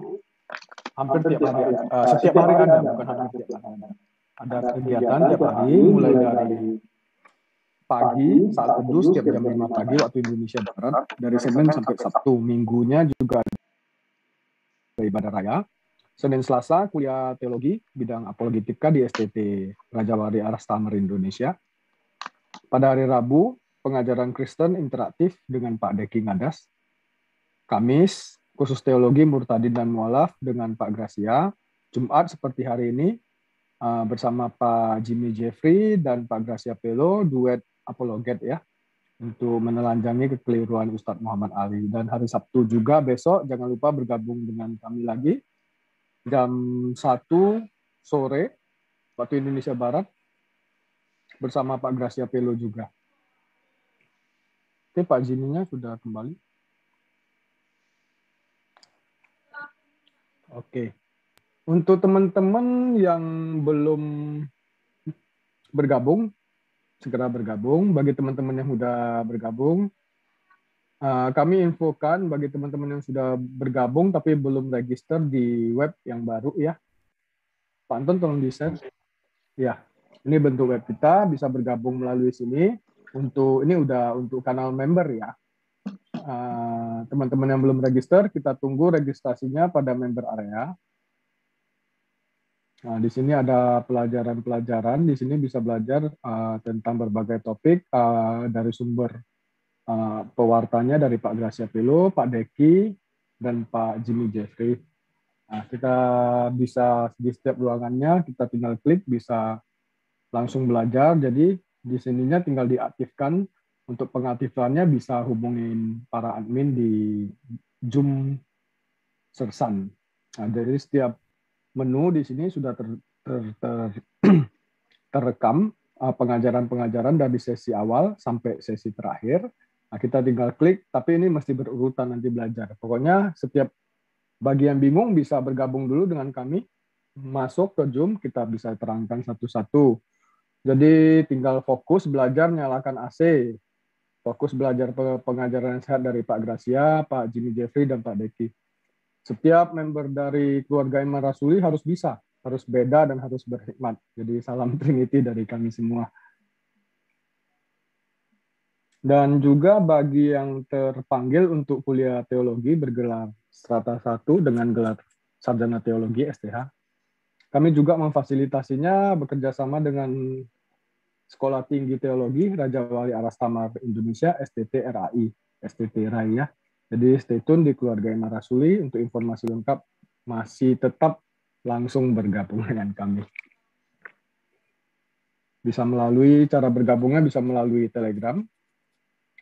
Speaker 1: hampir setiap hari ada, bukan hampir tiap hari ada. Ada kegiatan tiap hari, mulai dari pagi saat teduh setiap jam 5 pagi waktu Indonesia Barat, dari Senin sampai Sabtu. Minggunya juga ada ibadah raya. Senin Selasa kuliah teologi bidang apologetika di STT Raja Wali Aras Tamar Indonesia. Pada hari Rabu pengajaran Kristen interaktif dengan Pak Deki Ngadas. Kamis khusus teologi Murtadin dan Mualaf dengan Pak Gracia. Jumat seperti hari ini bersama Pak Jimmy Jeffrey dan Pak Gracia Pelo, duet apologet ya, untuk menelanjangi kekeliruan Ustadz Muhammad Ali. Dan hari Sabtu juga besok jangan lupa bergabung dengan kami lagi jam 1 sore waktu Indonesia Barat bersama Pak Gracia Pelo juga. Oke, Pak Jimmy-nya sudah kembali. Oke. Untuk teman-teman yang belum bergabung, segera bergabung. Bagi teman-teman yang sudah bergabung, kami infokan bagi teman-teman yang sudah bergabung tapi belum register di web yang baru ya. Pak Anton tolong di-share. Ya, ini bentuk web kita, bisa bergabung melalui sini. Ini udah untuk kanal member ya. Teman-teman yang belum register, kita tunggu registrasinya pada member area. Nah, di sini ada pelajaran-pelajaran. Di sini bisa belajar tentang berbagai topik dari sumber pewartanya dari Pak Gracia Pelo, Pak Deki, dan Pak Jimmy Jeffrey. Nah, kita bisa di setiap ruangannya, kita tinggal klik, bisa langsung belajar. Jadi di sininya tinggal diaktifkan. Untuk pengaktifannya bisa hubungin para admin di Zoom Sersan. Nah, dari setiap menu di sini sudah terekam pengajaran-pengajaran dari sesi awal sampai sesi terakhir. Nah, kita tinggal klik, tapi ini mesti berurutan nanti belajar. Pokoknya setiap bagi yang bingung bisa bergabung dulu dengan kami, masuk ke Zoom, kita bisa terangkan satu-satu. Jadi tinggal fokus belajar, nyalakan AC, fokus belajar pengajaran sehat dari Pak Gracia, Pak Jimmy Jeffrey, dan Pak Deki. Setiap member dari keluarga Imam Rasuli harus bisa, harus beda dan harus berhikmat. Jadi salam Trinity dari kami semua. Dan juga bagi yang terpanggil untuk kuliah teologi bergelar strata 1 dengan gelar sarjana teologi STH, kami juga memfasilitasinya bekerja sama dengan Sekolah Tinggi Teologi Raja Wali Aras Tamar Indonesia STT RAI, STT RAI ya. Jadi stay tune di keluarga Imam Rasuli untuk informasi lengkap, masih tetap langsung bergabung dengan kami. Bisa melalui cara bergabungnya bisa melalui Telegram,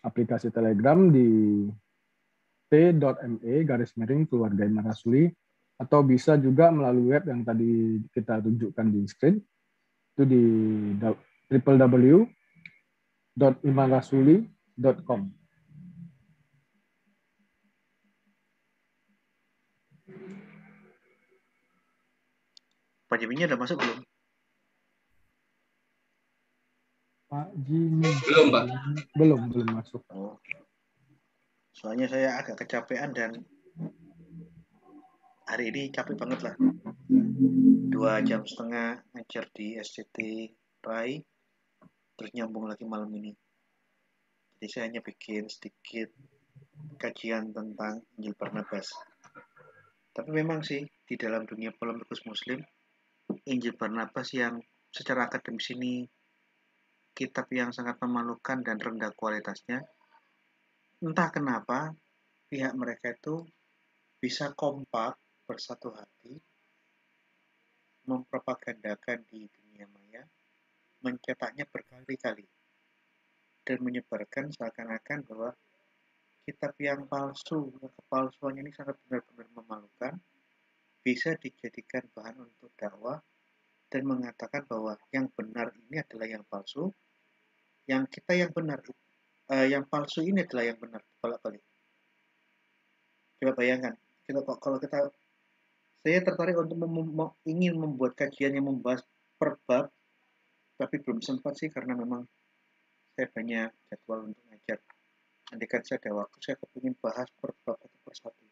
Speaker 1: aplikasi Telegram di t.me/keluarga Imam Rasuli, atau bisa juga melalui web yang tadi kita tunjukkan di screen, itu di www.imamrasuli.com.
Speaker 2: Pak Jimmy-nya udah masuk belum?
Speaker 1: Pak Jimmy.
Speaker 3: Belum, Pak.
Speaker 1: Belum masuk.
Speaker 2: Oh. Soalnya saya agak kecapean dan hari ini capek banget lah. 2,5 jam ngajar di SCT RAI, terus nyambung lagi malam ini. Jadi saya hanya bikin sedikit kajian tentang Injil Barnabas. Tapi memang sih, di dalam dunia polemikus Muslim, Injil Barnabas yang secara akademis ini kitab yang sangat memalukan dan rendah kualitasnya, entah kenapa pihak mereka itu bisa kompak bersatu hati mempropagandakan di dunia maya, mencetaknya berkali-kali dan menyebarkan seakan-akan bahwa kitab yang palsu, kepalsuannya ini sangat benar-benar memalukan, bisa dijadikan bahan untuk dakwah dan mengatakan bahwa yang benar ini adalah yang palsu, yang kita yang benar, yang palsu ini adalah yang benar, balik-balik. Coba bayangkan, kalau kita, saya tertarik untuk ingin membuat kajian yang membahas per bab, tapi belum sempat sih karena memang saya banyak jadwal untuk ngajar. Nanti kan saya ada waktu, saya kepingin bahas per bab atau per satu.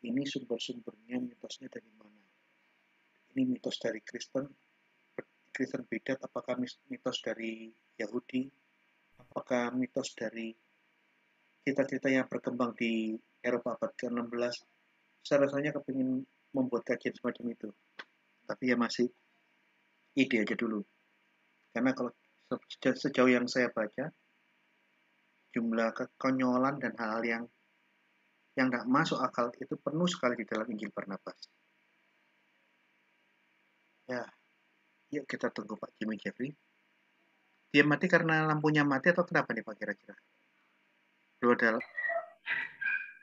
Speaker 2: Ini sumber-sumbernya, mitosnya dari mana? Ini mitos dari Kristen bidat, apakah mitos dari Yahudi, apakah mitos dari cerita-cerita yang berkembang di Eropa abad ke-16. Saya rasanya kepingin membuat kajian semacam itu. Tapi ya masih ide aja dulu. Karena kalau sejauh yang saya baca, jumlah kekonyolan dan hal-hal yang tidak masuk akal itu penuh sekali di dalam Injil Barnabas. Ya, yuk kita tunggu Pak Jimmy Jeffrey. Dia mati karena lampunya mati atau kenapa nih Pak kira-kira?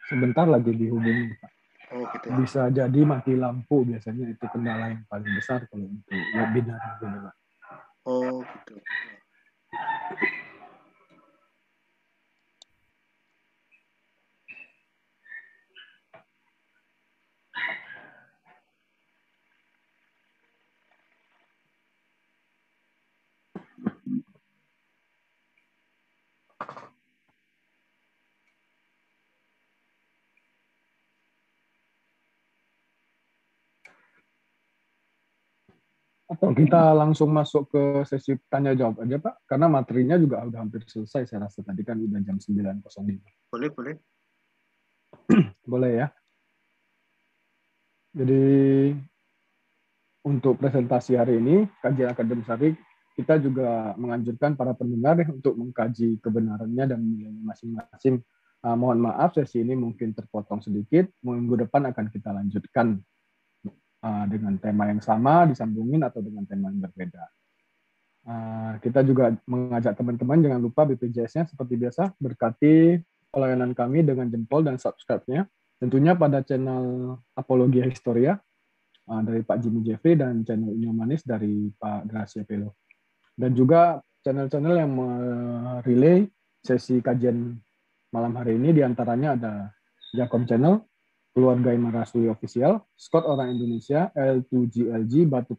Speaker 1: Sebentar lagi dihubungi Pak.
Speaker 2: Oh gitu.
Speaker 1: Bisa jadi mati lampu, biasanya itu kendala yang paling besar kalau untuk webinar begini Pak.
Speaker 2: Oh gitu.
Speaker 1: Atau kita langsung masuk ke sesi tanya jawab aja Pak, karena materinya juga udah hampir selesai saya rasa, tadi kan udah jam 9.05.
Speaker 2: Boleh.
Speaker 1: Boleh ya. Jadi untuk presentasi hari ini, kajian akademis hari, kita juga menganjurkan para pendengar untuk mengkaji kebenarannya dan nilainya masing-masing. Mohon maaf, sesi ini mungkin terpotong sedikit. Minggu depan akan kita lanjutkan dengan tema yang sama, disambungin atau dengan tema yang berbeda. Kita juga mengajak teman-teman jangan lupa BPJS-nya seperti biasa berkati pelayanan kami dengan jempol dan subscribe-nya. Tentunya pada channel Apologia Historia dari Pak Jimmy Jeffrey dan channel Inyo Manis dari Pak Gracia Pelo. Dan juga channel-channel yang merelay sesi kajian malam hari ini, diantaranya ada Jakom Channel, Keluarga Iman Rasuli Official, Scott Orang Indonesia, L2GLG, Batu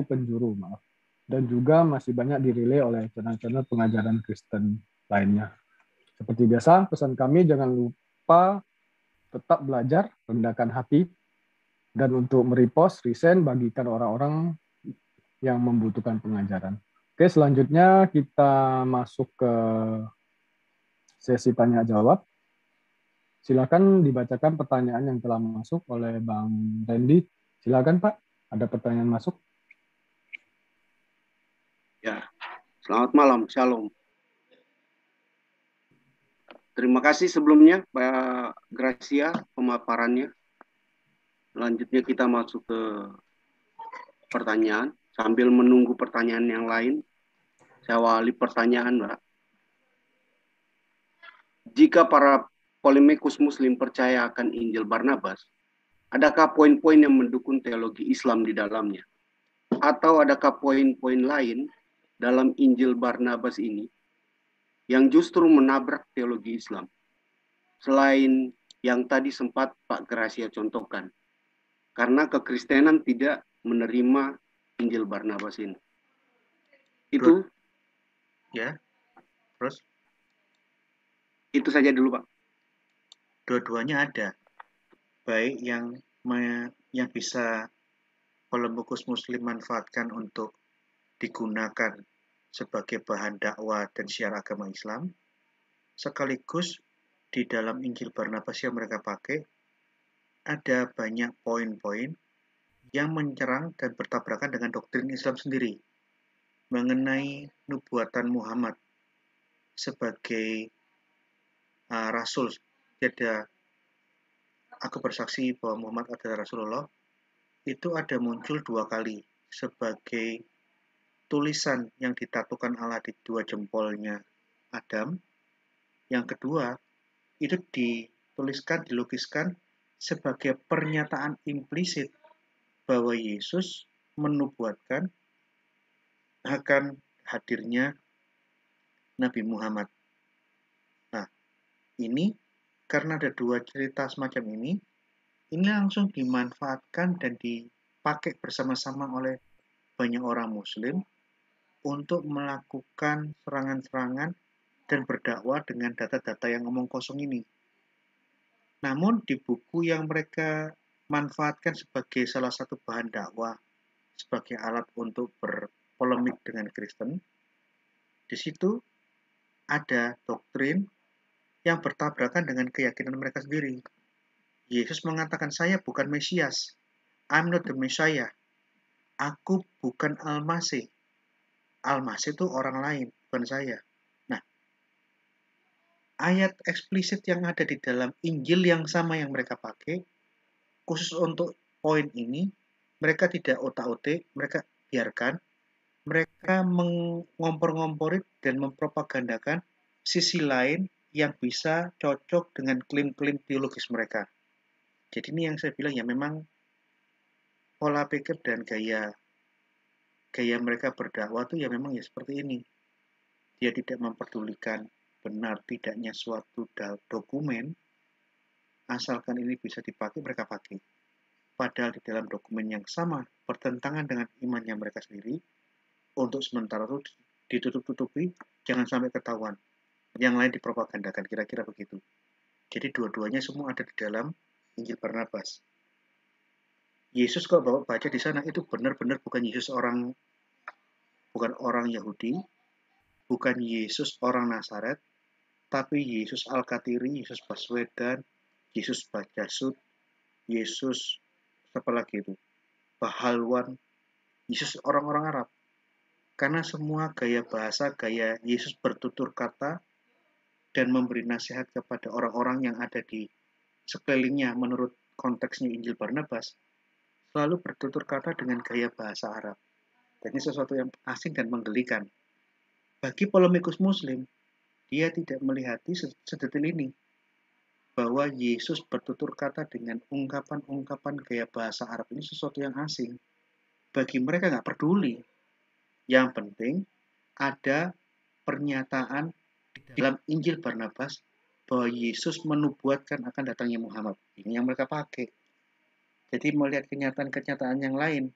Speaker 1: Penjuru, maaf. Dan juga masih banyak direlay oleh channel-channel pengajaran Kristen lainnya. Seperti biasa, pesan kami jangan lupa tetap belajar, rendahkan hati, dan untuk merepost, resend, bagikan orang-orang yang membutuhkan pengajaran. Oke, selanjutnya kita masuk ke sesi tanya jawab. Silakan dibacakan pertanyaan yang telah masuk oleh Bang Randy. Silakan Pak, ada pertanyaan masuk?
Speaker 5: Ya, selamat malam, Shalom. Terima kasih sebelumnya Pak Gracia pemaparannya. Selanjutnya kita masuk ke pertanyaan. Sambil menunggu pertanyaan yang lain, saya awali pertanyaan, Mbak. Jika para polemikus Muslim percaya akan Injil Barnabas, adakah poin-poin yang mendukung teologi Islam di dalamnya? Atau adakah poin-poin lain dalam Injil Barnabas ini yang justru menabrak teologi Islam? Selain yang tadi sempat Pak Gracia contohkan. Karena kekristenan tidak menerima Injil Barnabas ini. Itu?
Speaker 2: Ya, terus?
Speaker 5: Itu saja dulu, Pak.
Speaker 2: Dua-duanya ada. Baik yang bisa polemikus Muslim manfaatkan untuk digunakan sebagai bahan dakwah dan syiar agama Islam, sekaligus di dalam Injil Barnabas yang mereka pakai ada banyak poin-poin yang menyerang dan bertabrakan dengan doktrin Islam sendiri mengenai nubuatan Muhammad sebagai Rasul. Jadi aku bersaksi bahwa Muhammad adalah Rasulullah, itu ada muncul 2 kali sebagai tulisan yang ditatukan Allah di dua jempolnya Adam. Yang kedua, itu dilukiskan sebagai pernyataan implisit bahwa Yesus menubuatkan akan hadirnya Nabi Muhammad. Nah, ini karena ada dua cerita semacam ini langsung dimanfaatkan dan dipakai bersama-sama oleh banyak orang Muslim untuk melakukan serangan-serangan dan berdakwah dengan data-data yang omong kosong ini. Namun di buku yang mereka manfaatkan sebagai salah satu bahan dakwah, sebagai alat untuk berpolemik dengan Kristen, di situ ada doktrin yang bertabrakan dengan keyakinan mereka sendiri. Yesus mengatakan, saya bukan Mesias. I'm not the Messiah. Aku bukan Al-Masih. Al-Masih itu orang lain, bukan saya. Nah, ayat eksplisit yang ada di dalam Injil yang sama yang mereka pakai, khusus untuk poin ini, mereka tidak otak-otik, mereka biarkan. Mereka mengompor-ngomporit dan mempropagandakan sisi lain yang bisa cocok dengan klaim-klaim teologis mereka. Jadi ini yang saya bilang ya memang pola pikir dan gaya mereka berdakwah itu ya memang ya seperti ini. Dia tidak memperdulikan benar tidaknya suatu dokumen, asalkan ini bisa dipakai, mereka pakai. Padahal di dalam dokumen yang sama bertentangan dengan imannya mereka sendiri, untuk sementara itu ditutup-tutupi, jangan sampai ketahuan. Yang lain dipropagandakan, kira-kira begitu. Jadi dua-duanya semua ada di dalam Injil Barnabas. Yesus kalau bawa baca di sana itu benar-benar bukan Yesus bukan orang Yahudi, bukan Yesus orang Nazaret, tapi Yesus Al-Katiri, Yesus Baswedan, Yesus Bajasut, Yesus apa lagi itu? Bahalwan, Yesus orang-orang Arab. Karena semua gaya bahasa, gaya Yesus bertutur kata dan memberi nasihat kepada orang-orang yang ada di sekelilingnya menurut konteksnya Injil Barnabas, selalu bertutur kata dengan gaya bahasa Arab. Dan ini sesuatu yang asing dan menggelikan. Bagi polemikus Muslim, dia tidak melihati sedetil ini, bahwa Yesus bertutur kata dengan ungkapan-ungkapan gaya bahasa Arab ini sesuatu yang asing. Bagi mereka nggak peduli. Yang penting ada pernyataan dalam Injil Barnabas bahwa Yesus menubuatkan akan datangnya Muhammad. Ini yang mereka pakai. Jadi melihat kenyataan-kenyataan yang lain,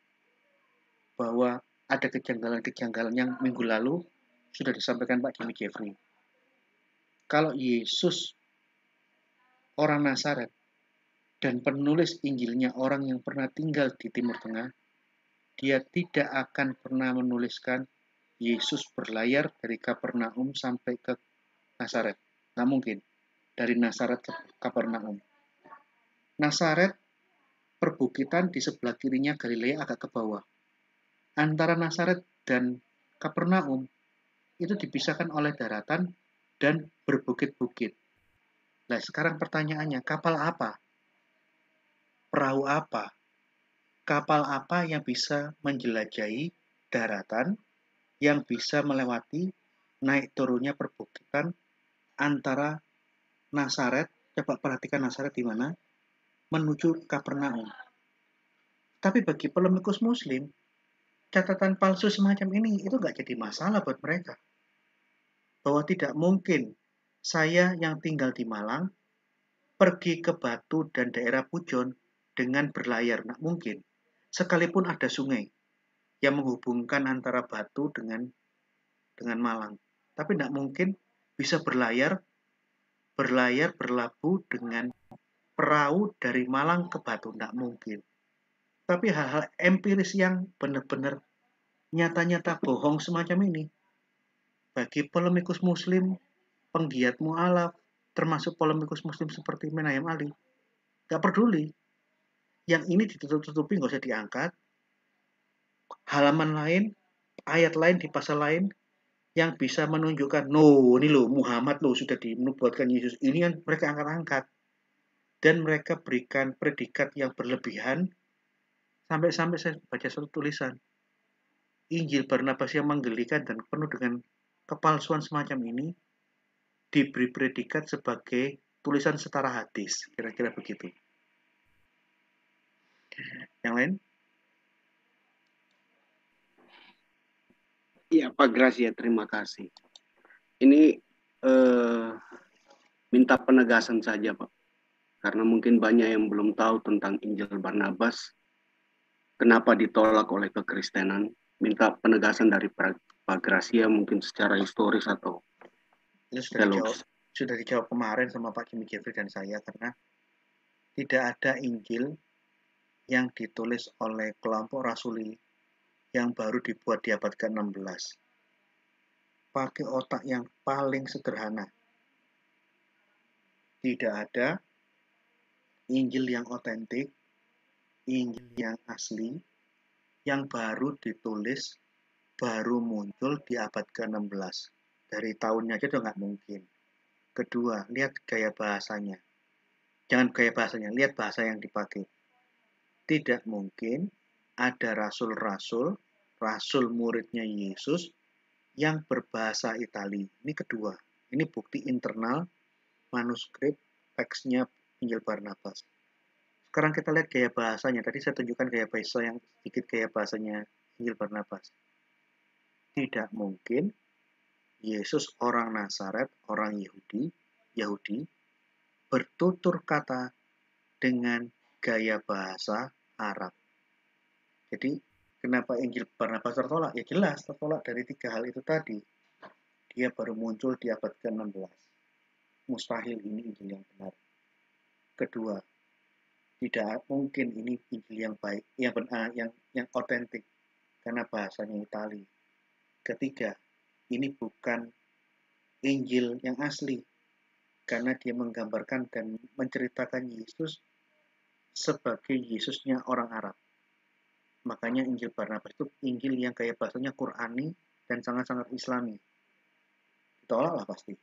Speaker 2: bahwa ada kejanggalan-kejanggalan yang minggu lalu sudah disampaikan Pak Jimmy Jeffrey. Kalau Yesus orang Nazaret dan penulis Injilnya orang yang pernah tinggal di Timur Tengah, dia tidak akan pernah menuliskan Yesus berlayar dari Kapernaum sampai ke Nazaret. Nggak mungkin. Dari Nazaret ke Kapernaum. Nazaret perbukitan di sebelah kirinya Galilea agak ke bawah. Antara Nazaret dan Kapernaum itu dipisahkan oleh daratan dan berbukit-bukit. Nah, sekarang pertanyaannya, kapal apa? Perahu apa? Kapal apa yang bisa menjelajahi daratan, yang bisa melewati naik turunnya perbukitan antara Nazaret, coba perhatikan Nazaret di mana, menuju Kapernaum. Tapi bagi polemikus Muslim, catatan palsu semacam ini itu nggak jadi masalah buat mereka. Bahwa tidak mungkin saya yang tinggal di Malang pergi ke Batu dan daerah Pujon dengan berlayar, nggak mungkin. Sekalipun ada sungai yang menghubungkan antara Batu dengan Malang, tapi nggak mungkin bisa berlabuh dengan perahu dari Malang ke Batu, nggak mungkin. Tapi hal-hal empiris yang benar-benar nyata-nyata bohong semacam ini, bagi polemikus Muslim, penggiat mu'alaf, termasuk polemikus Muslim seperti Menayam Ali, nggak peduli. Yang ini ditutup-tutupi, nggak usah diangkat. Halaman lain, ayat lain di pasal lain yang bisa menunjukkan, ini loh Muhammad loh sudah dinubuatkan Yesus. Ini kan mereka angkat-angkat. Dan mereka berikan predikat yang berlebihan, sampai-sampai saya baca satu tulisan. Injil Barnabas yang menggelikan dan penuh dengan kepalsuan semacam ini diberi predikat sebagai tulisan setara hadis, kira-kira begitu. Yang lain?
Speaker 5: Iya, Pak Gracia, terima kasih. Ini minta penegasan saja, Pak. Karena mungkin banyak yang belum tahu tentang Injil Barnabas, kenapa ditolak oleh kekristenan. Minta penegasan dari Pak Gracia mungkin secara historis atau
Speaker 2: Itu
Speaker 5: teologis.
Speaker 2: sudah dijawab kemarin sama Pak Jimmy Jeffrey dan saya, karena tidak ada Injil yang ditulis oleh kelompok rasuli yang baru dibuat di abad ke-16. Pakai otak yang paling sederhana. Tidak ada Injil yang otentik, Injil yang asli, yang baru ditulis, baru muncul di abad ke-16. Dari tahunnya aja udah nggak mungkin. Kedua, lihat gaya bahasanya. Jangan gaya bahasanya, lihat bahasa yang dipakai. Tidak mungkin ada rasul-rasul, rasul muridnya Yesus, yang berbahasa Itali. Ini kedua. Ini bukti internal manuskrip teksnya Injil Barnabas. Sekarang kita lihat gaya bahasanya. Tadi saya tunjukkan gaya bahasa yang sedikit gaya bahasanya Injil Barnabas. Tidak mungkin Yesus orang Nazaret, orang Yahudi, bertutur kata dengan gaya bahasa Arab. Jadi, kenapa Injil Barnabas tertolak? Ya jelas, tertolak dari 3 hal itu tadi. Dia baru muncul di abad ke-16. Mustahil ini Injil yang benar. Kedua, tidak mungkin ini Injil yang baik, yang otentik, karena bahasanya Itali. Ketiga, ini bukan Injil yang asli, karena dia menggambarkan dan menceritakan Yesus sebagai Yesusnya orang Arab. Makanya Injil Barnabas itu Injil yang kayak bahasanya Qurani dan sangat-sangat Islami. Ditolaklah pasti.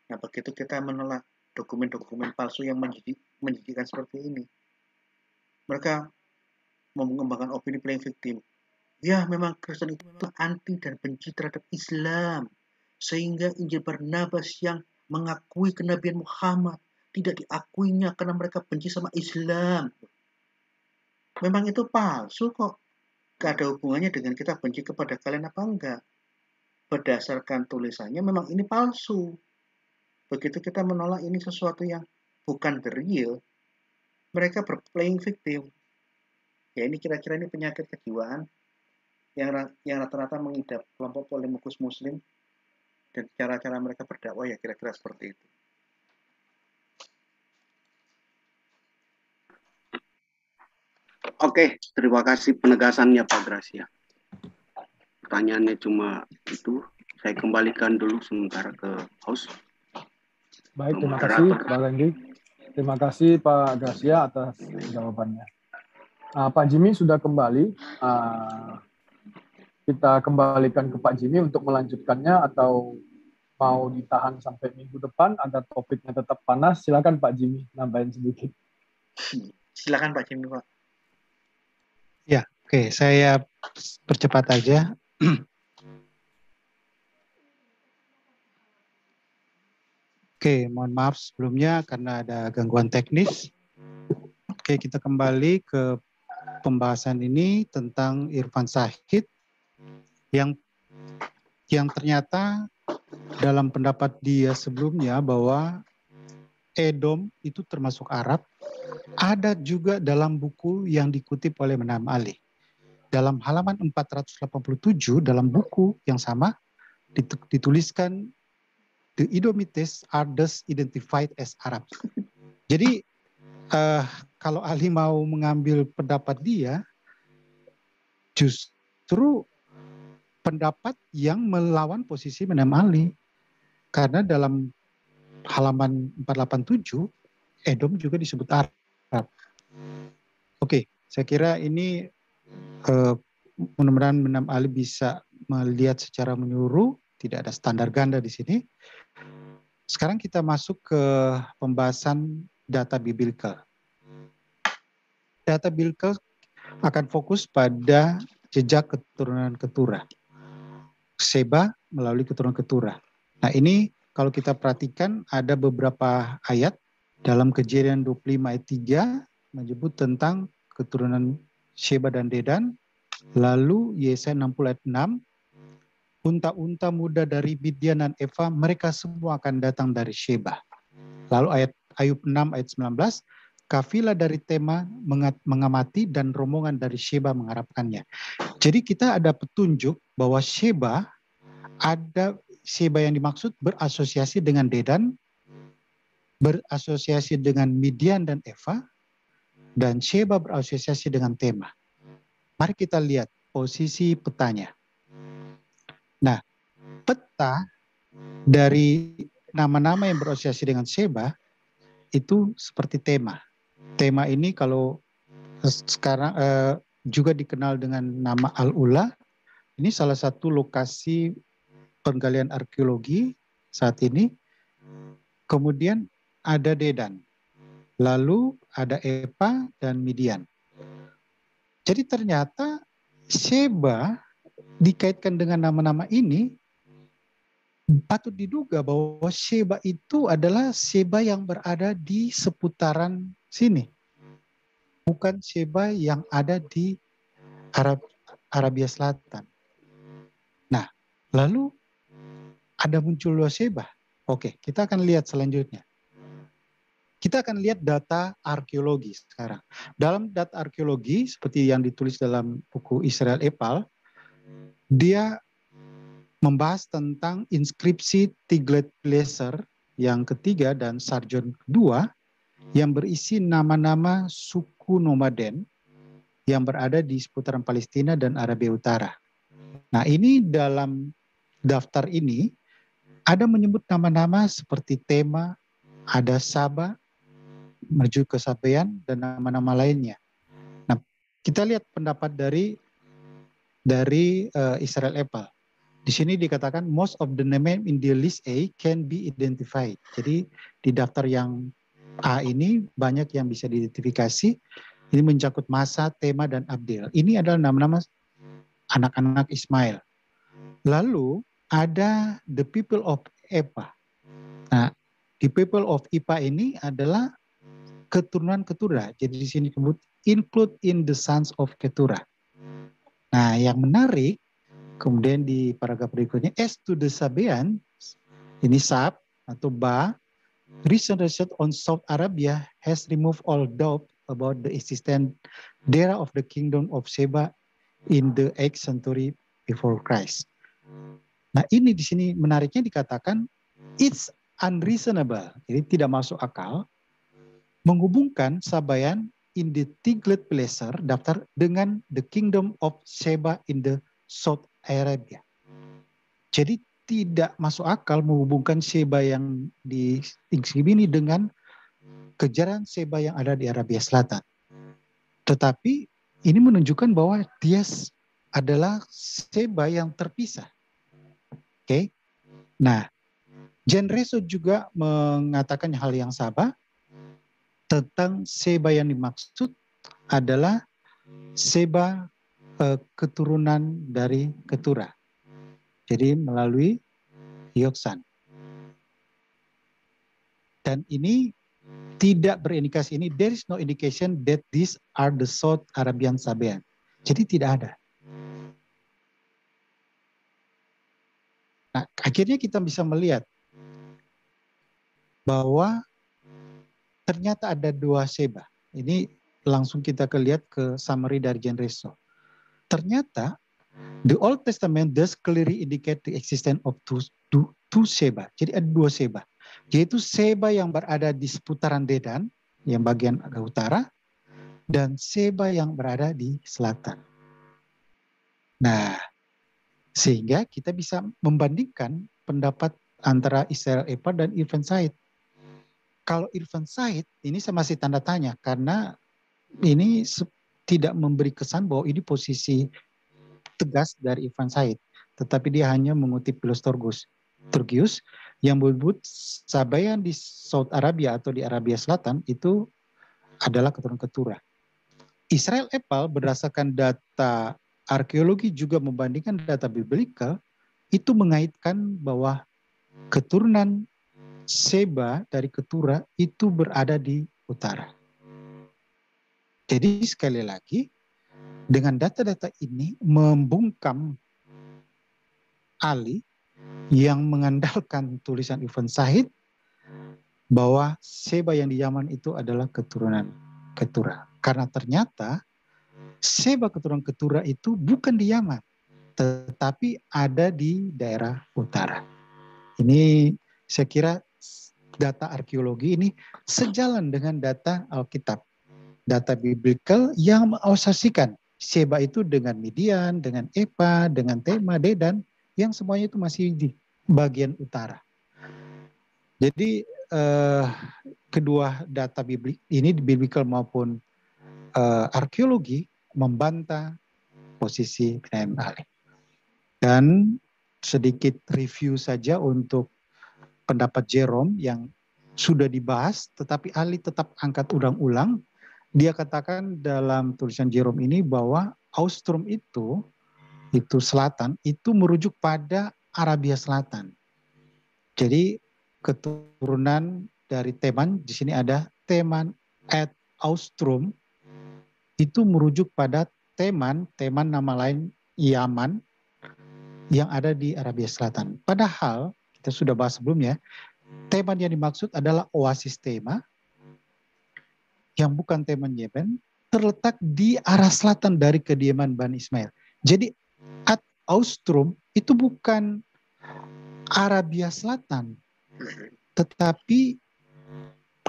Speaker 2: Nah, begitu kita menolak dokumen-dokumen palsu yang menjadikan seperti ini, mereka mengembangkan opini playing victim. Ya, memang Kristen itu anti dan benci terhadap Islam, sehingga Injil Barnabas yang mengakui kenabian Muhammad tidak diakuinya karena mereka benci sama Islam. Memang itu palsu kok. Gak ada hubungannya dengan kita benci kepada kalian apa enggak. Berdasarkan tulisannya memang ini palsu. Begitu kita menolak ini sesuatu yang bukan the real, mereka berplaying victim. Ya ini kira-kira ini penyakit kejiwaan yang rata-rata mengidap kelompok polemikus muslim, dan cara-cara mereka berdakwah ya kira-kira seperti itu.
Speaker 5: Oke, terima kasih penegasannya Pak Gracia. Pertanyaannya cuma itu. Saya kembalikan dulu sementara ke host.
Speaker 1: Baik, terima kasih Pak Randy. Terima kasih Pak Gracia atas jawabannya. Pak Jimmy sudah kembali. Kita kembalikan ke Pak Jimmy untuk melanjutkannya atau mau ditahan sampai minggu depan agar topiknya tetap panas. Silakan Pak Jimmy, nambahin sedikit.
Speaker 2: Silakan Pak Jimmy, Pak.
Speaker 4: Ya, oke, saya percepat aja. Oke, mohon maaf sebelumnya karena ada gangguan teknis. Oke, kita kembali ke pembahasan ini tentang Irfan Shahid yang ternyata dalam pendapat dia sebelumnya bahwa Edom itu termasuk Arab, ada juga dalam buku yang dikutip oleh Menam Ali. Dalam halaman 487 dalam buku yang sama dituliskan The Edomites are thus identified as Arab. Jadi kalau Ali mau mengambil pendapat dia, justru pendapat yang melawan posisi Menam Ali. Karena dalam halaman 487, Edom juga disebut Arab. Oke, saya kira ini mudah-mudahan Menam Ali bisa melihat secara menyeluruh, tidak ada standar ganda di sini. Sekarang kita masuk ke pembahasan data biblical. Data biblical akan fokus pada jejak keturunan Keturah. Sheba melalui keturunan Keturah. Nah ini kalau kita perhatikan ada beberapa ayat dalam Kejadian 25 ayat 3 menyebut tentang keturunan Sheba dan Dedan. Lalu Yesaya 60 ayat 6, unta-unta muda dari Midian dan Eva, mereka semua akan datang dari Sheba. Lalu Ayub 6 ayat 19, kafilah dari Tema mengamati dan rombongan dari Sheba mengharapkannya. Jadi kita ada petunjuk bahwa Sheba yang dimaksud berasosiasi dengan Dedan, berasosiasi dengan Midian dan Eva, dan Sheba berasosiasi dengan Tema. Mari kita lihat posisi petanya. Nah, peta dari nama-nama yang berasosiasi dengan Sheba itu seperti Tema. Tema ini kalau sekarang juga dikenal dengan nama Al-Ula. Ini salah satu lokasi penggalian arkeologi saat ini. Kemudian ada Dedan. Lalu ada Eva dan Midian. Jadi ternyata Sheba dikaitkan dengan nama-nama ini, patut diduga bahwa Sheba itu adalah Sheba yang berada di seputaran sini. Bukan Sheba yang ada di Arabia Selatan. Nah, lalu ada muncul dua Sheba. Oke, kita akan lihat selanjutnya. Kita akan lihat data arkeologi sekarang. Dalam data arkeologi, seperti yang ditulis dalam buku Israel Epal, dia membahas tentang inskripsi Tiglath-Pileser yang ketiga dan Sargon kedua yang berisi nama-nama suku nomaden yang berada di seputaran Palestina dan Arabia Utara. Nah ini dalam daftar ini ada menyebut nama-nama seperti Tema, ada Saba, menuju ke Sabean, dan nama-nama lainnya. Nah kita lihat pendapat dari Israel Epal. Di sini dikatakan most of the name in the list A can be identified. Jadi di daftar yang A ini banyak yang bisa diidentifikasi. Ini mencakup Masa, Tema, dan Abdel. Ini adalah nama-nama anak-anak Ismail. Lalu ada the people of Epa. Nah, the people of Ipa ini adalah keturunan Keturah. Jadi di sini disebut include in the sons of Keturah. Nah, yang menarik kemudian di paragraf berikutnya, as to the Sabean, ini Sab atau Ba, recent research on South Arabia has removed all doubt about the existence there of the kingdom of Sheba in the 8th century before Christ. Nah ini di sini menariknya dikatakan it's unreasonable, jadi tidak masuk akal menghubungkan Sabayan in the Tiglath-Pileser daftar dengan the kingdom of Sheba in the South Arabia. Jadi tidak masuk akal menghubungkan Sheba yang di ini dengan kejaran Sheba yang ada di Arabia Selatan. Tetapi ini menunjukkan bahwa dia adalah Sheba yang terpisah. Oke. Nah, Jan Reso juga mengatakan hal yang sama tentang Sheba yang dimaksud adalah Sheba keturunan dari Keturah. Jadi melalui Yoksan. Dan ini tidak berindikasi ini, there is no indication that these are the South Arabian Sabean. Jadi tidak ada. Nah, akhirnya kita bisa melihat bahwa ternyata ada dua Sheba. Ini langsung kita lihat ke summary dari Jan Reso. Ternyata the Old Testament does clearly indicate the existence of two Sheba. Jadi ada dua Sheba. Yaitu Sheba yang berada di seputaran Dedan, yang bagian agak utara, dan Sheba yang berada di selatan. Nah, sehingga kita bisa membandingkan pendapat antara Israel Epal dan Irfan Said. Kalau Irfan Said, ini saya masih tanda tanya, karena ini tidak memberi kesan bahwa ini posisi tegas dari Irfan Said, tetapi dia hanya mengutip Philostratus Turgius yang menyebut Sabayan di Saudi Arabia atau di Arabia Selatan itu adalah keturunan Keturah. Israel Epal berdasarkan data arkeologi juga membandingkan data biblical, itu mengaitkan bahwa keturunan Seba dari Ketura itu berada di utara. Jadi sekali lagi, dengan data-data ini membungkam Ali yang mengandalkan tulisan Ibn Sahid bahwa Seba yang di Yaman itu adalah keturunan Ketura. Karena ternyata Seba keturunan Ketura itu bukan di Yaman, tetapi ada di daerah utara. Ini saya kira data arkeologi ini sejalan dengan data Alkitab, data biblical yang mengasosiasikan Seba itu dengan Midian, dengan Epa, dengan Tema, Dedan, yang semuanya itu masih di bagian utara. Jadi kedua data biblik ini, biblical maupun arkeologi, membantah posisi Bin Ali. Dan sedikit review saja untuk pendapat Jerome yang sudah dibahas, tetapi Ali tetap angkat ulang-ulang. Dia katakan dalam tulisan Jerome ini bahwa Austrum itu selatan, itu merujuk pada Arabia Selatan. Jadi keturunan dari Teman, di sini ada Teman et Austrum, itu merujuk pada Teman nama lain Yaman yang ada di Arabia Selatan. Padahal kita sudah bahas sebelumnya, Teman yang dimaksud adalah oasis Tema, yang bukan Teman Yemen, terletak di arah selatan dari kediaman Bani Ismail. Jadi Ad Austrum itu bukan Arabia Selatan, tetapi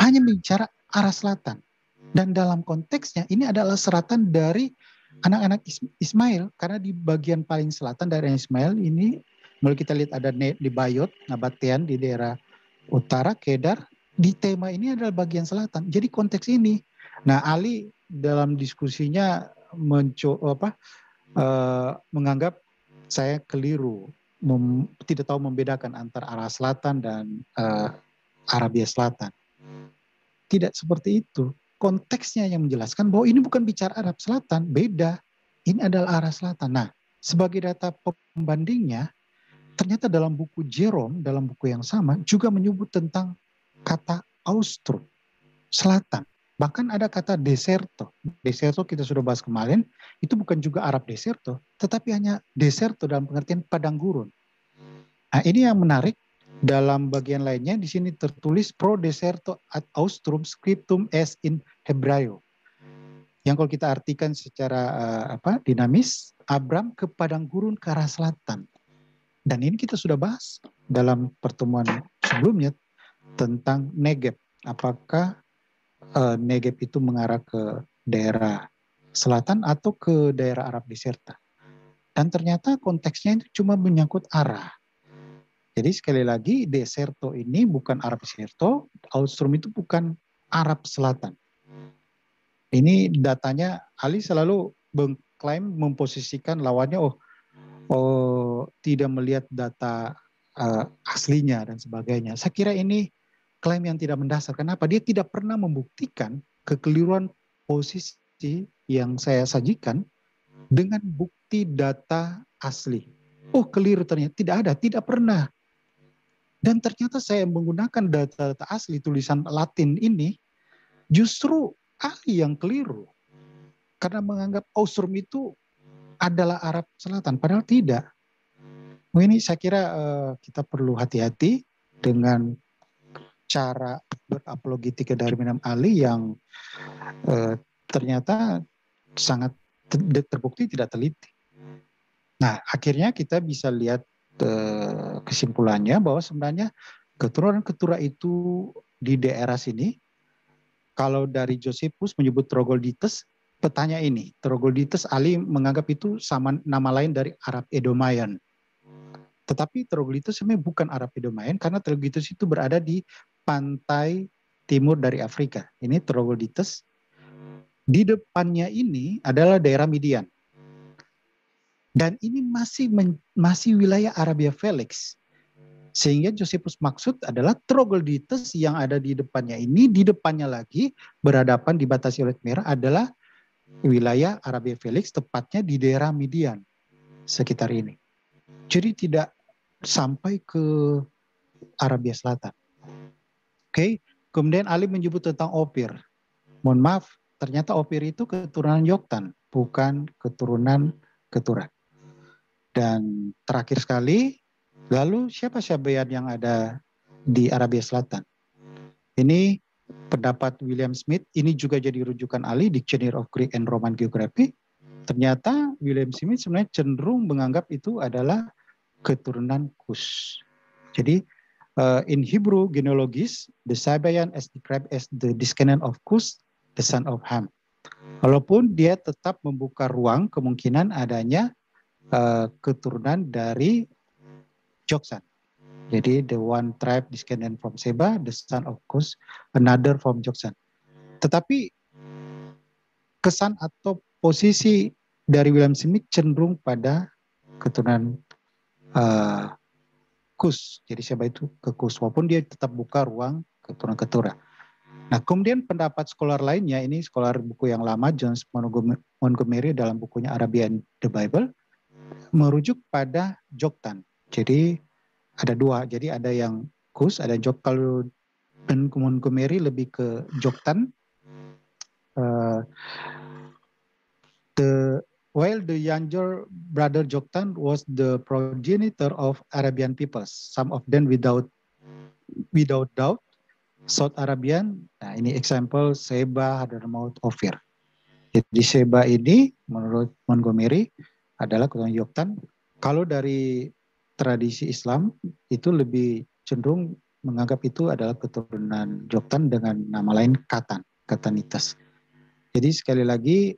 Speaker 4: hanya bicara arah selatan. Dan dalam konteksnya ini adalah seratan dari anak-anak Ismail, karena di bagian paling selatan dari Ismail ini, kalau kita lihat ada di Bayot, Nabatean di daerah utara, Kedar, di Tema ini adalah bagian selatan. Jadi konteks ini. Nah, Ali dalam diskusinya menganggap saya keliru, tidak tahu membedakan antara arah selatan dan Arabia Selatan. Tidak seperti itu. Konteksnya yang menjelaskan bahwa ini bukan bicara Arab Selatan, beda. Ini adalah arah selatan. Nah, sebagai data pembandingnya, ternyata dalam buku Jerome, dalam buku yang sama, juga menyebut tentang kata Austrum, selatan. Bahkan ada kata deserto. Deserto kita sudah bahas kemarin, itu bukan juga Arab deserto, tetapi hanya deserto dalam pengertian padang gurun. Nah, ini yang menarik. Dalam bagian lainnya di sini tertulis pro deserto ad austrum scriptum es in Hebraeo. Yang kalau kita artikan secara dinamis, Abram ke padang gurun ke arah selatan. Dan ini kita sudah bahas dalam pertemuan sebelumnya tentang Negeb. Apakah Negeb itu mengarah ke daerah selatan atau ke daerah Arab Deserta. Dan ternyata konteksnya itu cuma menyangkut arah. Jadi sekali lagi, Deserto ini bukan Arab Deserto, Austrum itu bukan Arab Selatan. Ini datanya, Ali selalu mengklaim, memposisikan lawannya, tidak melihat data aslinya dan sebagainya. Saya kira ini klaim yang tidak mendasar. Kenapa? Dia tidak pernah membuktikan kekeliruan posisi yang saya sajikan dengan bukti data asli. Oh, keliru ternyata. Tidak ada, tidak pernah. Dan ternyata saya menggunakan data-data asli tulisan Latin ini, justru Ali yang keliru. Karena menganggap Austrum itu adalah Arab Selatan, padahal tidak. Ini saya kira kita perlu hati-hati dengan cara berapologetika dari Imam Ali yang ternyata sangat terbukti tidak teliti. Nah, akhirnya kita bisa lihat kesimpulannya bahwa sebenarnya keturunan Ketura itu di daerah sini, kalau dari Josephus menyebut Troglodytes, petanya ini, Troglodytes Ali menganggap itu sama nama lain dari Arab Edomayan. Tetapi Troglodytes sebenarnya bukan Arab Edomayan karena Troglodytes itu berada di pantai timur dari Afrika. Ini Troglodytes. Di depannya ini adalah daerah Midian. Dan ini masih wilayah Arabia Felix. Sehingga Josephus maksud adalah Troglodytes yang ada di depannya ini, di depannya lagi berhadapan dibatasi oleh merah adalah wilayah Arabia Felix, tepatnya di daerah Midian sekitar ini. Jadi tidak sampai ke Arabia Selatan. Oke, kemudian Ali menyebut tentang Opir. Mohon maaf, ternyata Opir itu keturunan Yoktan, bukan keturunan Ketura. Dan terakhir sekali, lalu siapa yang ada di Arabia Selatan? Ini pendapat William Smith, ini juga jadi rujukan Ali, Dictionary of Greek and Roman Geography. Ternyata William Smith sebenarnya cenderung menganggap itu adalah keturunan Kus. Jadi in Hebrew genealogies, the Sabaean is described as the descendant of Kus, the son of Ham. Walaupun dia tetap membuka ruang kemungkinan adanya keturunan dari Joksan. Jadi the one tribe descendant from Seba, the son of Kus, another from Joksan. Tetapi kesan atau posisi dari William Smith cenderung pada keturunan Kus. Jadi Seba itu ke Kus, walaupun dia tetap buka ruang keturunan Ketura. Nah, kemudian pendapat scholar lainnya, ini scholar buku yang lama, John Montgomery dalam bukunya Arabian the Bible, merujuk pada Joktan. Jadi ada dua, jadi ada yang Kus, ada Jok. Kalau Montgomery lebih ke Joktan. While the younger brother Joktan was the progenitor of Arabian peoples, some of them without doubt, South Arabian. Nah, ini example Seba, Hadramaut, Ophir. Jadi Seba ini menurut Montgomery adalah keturunan Joktan. Kalau dari tradisi Islam itu lebih cenderung menganggap itu adalah keturunan Joktan dengan nama lain Katanitas. Jadi sekali lagi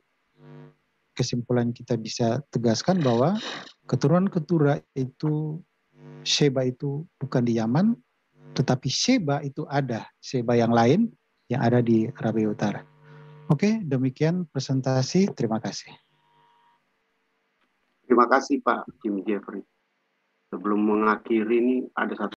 Speaker 4: kesimpulan kita bisa tegaskan bahwa keturunan Ketura itu, Sheba itu bukan di Yaman, tetapi Sheba itu ada, Sheba yang lain yang ada di Arabia Utara. Oke, demikian presentasi. Terima kasih.
Speaker 5: Terima kasih Pak Jim Jeffrey. Sebelum mengakhiri ini ada satu